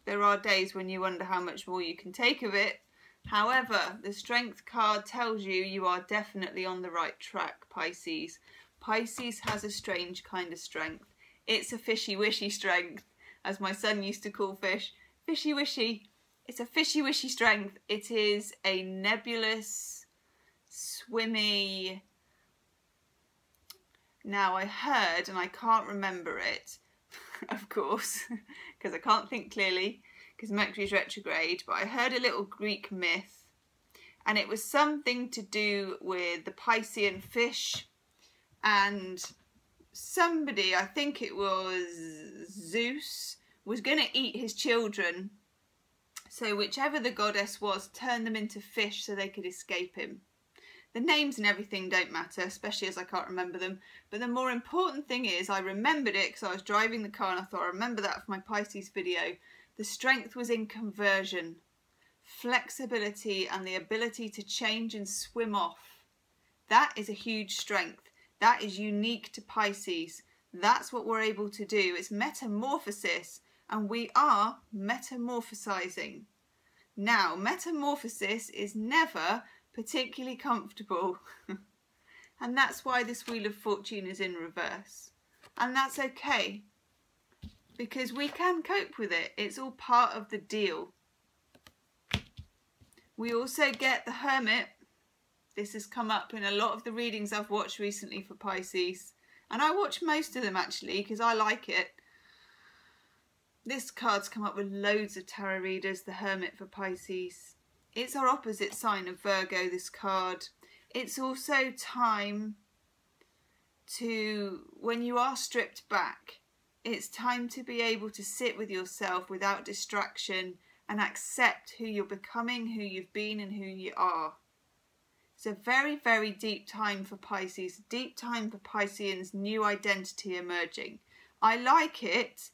there are days when you wonder how much more you can take of it. However, the Strength card tells you you are definitely on the right track, Pisces. Pisces has a strange kind of strength. It's a fishy-wishy strength, as my son used to call fish. Fishy-wishy. It's a fishy-wishy strength. It is a nebulous, swimmy... Now, I heard, and I can't remember it, of course, because I can't think clearly, because Mercury's retrograde, but I heard a little Greek myth, and it was something to do with the Piscean fish, and somebody, I think it was Zeus, was going to eat his children, so whichever the goddess was, turned them into fish so they could escape him. The names and everything don't matter, especially as I can't remember them. But the more important thing is I remembered it because I was driving the car and I thought I remember that for my Pisces video. The strength was in conversion, flexibility and the ability to change and swim off. That is a huge strength. That is unique to Pisces. That's what we're able to do. It's metamorphosis and we are metamorphosizing. Now, metamorphosis is never particularly comfortable and that's why this Wheel of Fortune is in reverse, and that's okay because we can cope with it. It's all part of the deal. We also get the Hermit. This has come up in a lot of the readings I've watched recently for Pisces, and I watch most of them actually because I like it. This card's come up with loads of tarot readers, the Hermit for Pisces. It's our opposite sign of Virgo, this card. It's also time to, when you are stripped back, it's time to be able to sit with yourself without distraction and accept who you're becoming, who you've been and who you are. It's a very, very deep time for Pisces, deep time for Pisceans' new identity emerging. I like it,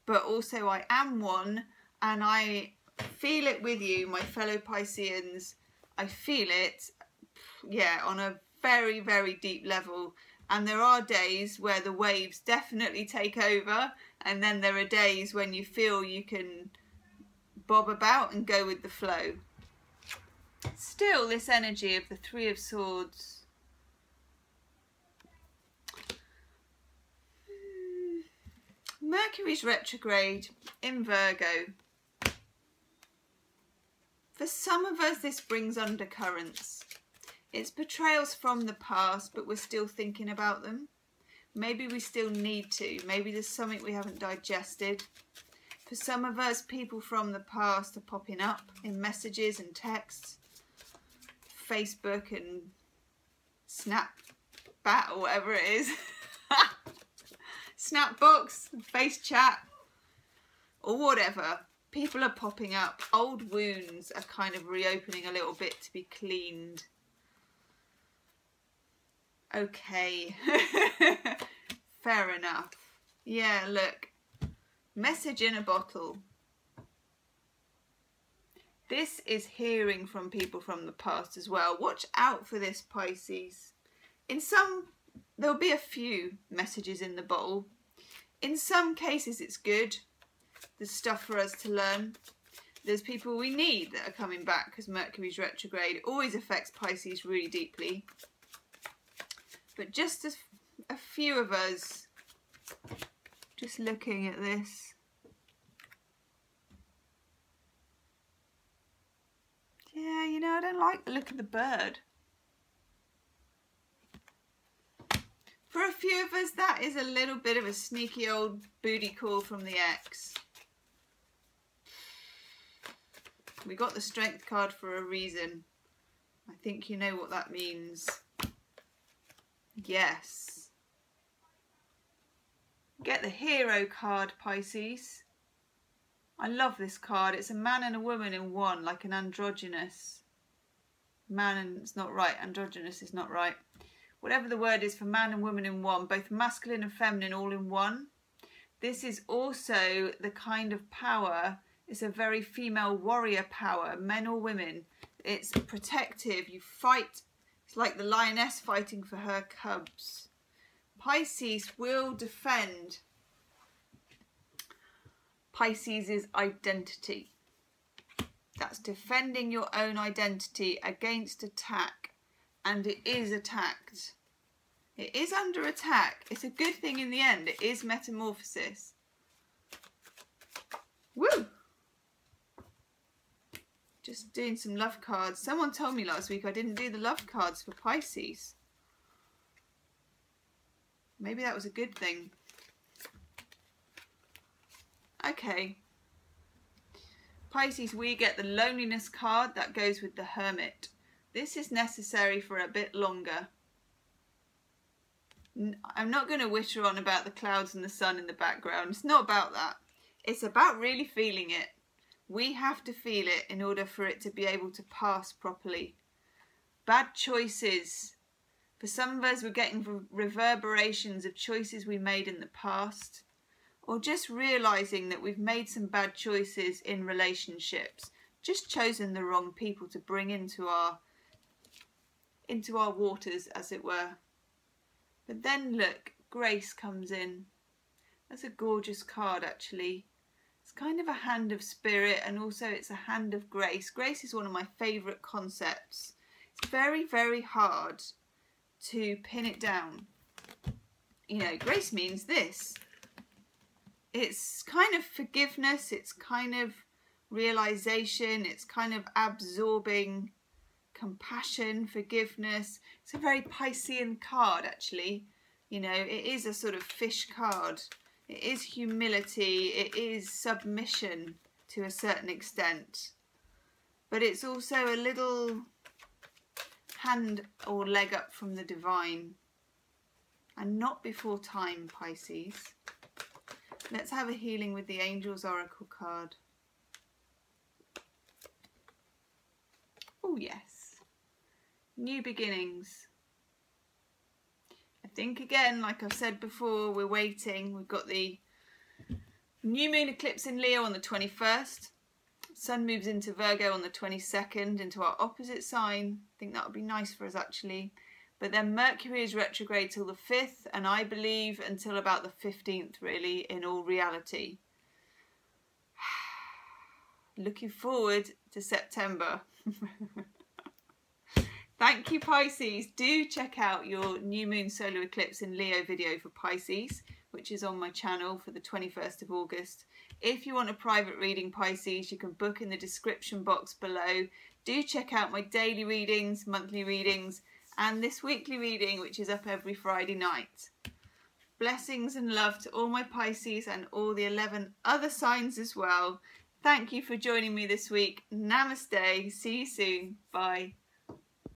but also I am one and I feel it with you, my fellow Pisceans. I feel it, yeah, on a very, very deep level. And there are days where the waves definitely take over, and then there are days when you feel you can bob about and go with the flow. Still, this energy of the Three of Swords. Mercury's retrograde in Virgo. For some of us, this brings undercurrents. It's betrayals from the past, but we're still thinking about them. Maybe we still need to. Maybe there's something we haven't digested. For some of us, people from the past are popping up in messages and texts, Facebook and Snapchat or whatever it is. Snapbox, face chat, or whatever. People are popping up. Old wounds are kind of reopening a little bit to be cleaned. Okay. Fair enough. Yeah, look. Message in a bottle. This is hearing from people from the past as well. Watch out for this, Pisces. There'll be a few messages in the bowl. In some cases it's good. There's stuff for us to learn. There's people we need that are coming back because Mercury's retrograde always affects Pisces really deeply. But just as a few of us, just looking at this. Yeah, you know, I don't like the look of the bird. For a few of us, that is a little bit of a sneaky old booty call from the ex. We got the Strength card for a reason. I think you know what that means. Yes. Get the Hero card, Pisces. I love this card. It's a man and a woman in one, like an androgynous. Man and it's not right. Androgynous is not right. Whatever the word is for man and woman in one, both masculine and feminine all in one. This is also the kind of power, it's a very female warrior power, men or women. It's protective, you fight, it's like the lioness fighting for her cubs. Pisces will defend Pisces' identity. That's defending your own identity against attack. And it is attacked. It is under attack. It's a good thing in the end. It is metamorphosis. Woo! Just doing some love cards. Someone told me last week I didn't do the love cards for Pisces. Maybe that was a good thing. Okay. Pisces, we get the loneliness card that goes with the Hermit. This is necessary for a bit longer. I'm not going to witter on about the clouds and the sun in the background. It's not about that. It's about really feeling it. We have to feel it in order for it to be able to pass properly. Bad choices. For some of us, we're getting reverberations of choices we made in the past. Or just realising that we've made some bad choices in relationships. Just chosen the wrong people to bring into our waters, as it were. But then look, grace comes in. That's a gorgeous card, actually. It's kind of a hand of spirit, and also it's a hand of grace. Grace is one of my favourite concepts. It's very, very hard to pin it down. You know, grace means this. It's kind of forgiveness, it's kind of realisation, it's kind of absorbing compassion, forgiveness. It's a very Piscean card, actually. You know, it is a sort of fish card. It is humility, it is submission to a certain extent. But it's also a little hand or leg up from the divine. And not before time, Pisces. Let's have a healing with the Angels Oracle card. Oh yes. New beginnings. I think again, like I've said before, we're waiting. We've got the new moon eclipse in Leo on the 21st. Sun moves into Virgo on the 22nd, into our opposite sign. I think that would be nice for us, actually. But then Mercury is retrograde till the 5th, and I believe until about the 15th, really, in all reality. Looking forward to September. Thank you, Pisces. Do check out your new moon solar eclipse in Leo video for Pisces, which is on my channel for the 21st of August. If you want a private reading, Pisces, you can book in the description box below. Do check out my daily readings, monthly readings, and this weekly reading, which is up every Friday night. Blessings and love to all my Pisces and all the 11 other signs as well. Thank you for joining me this week. Namaste. See you soon. Bye.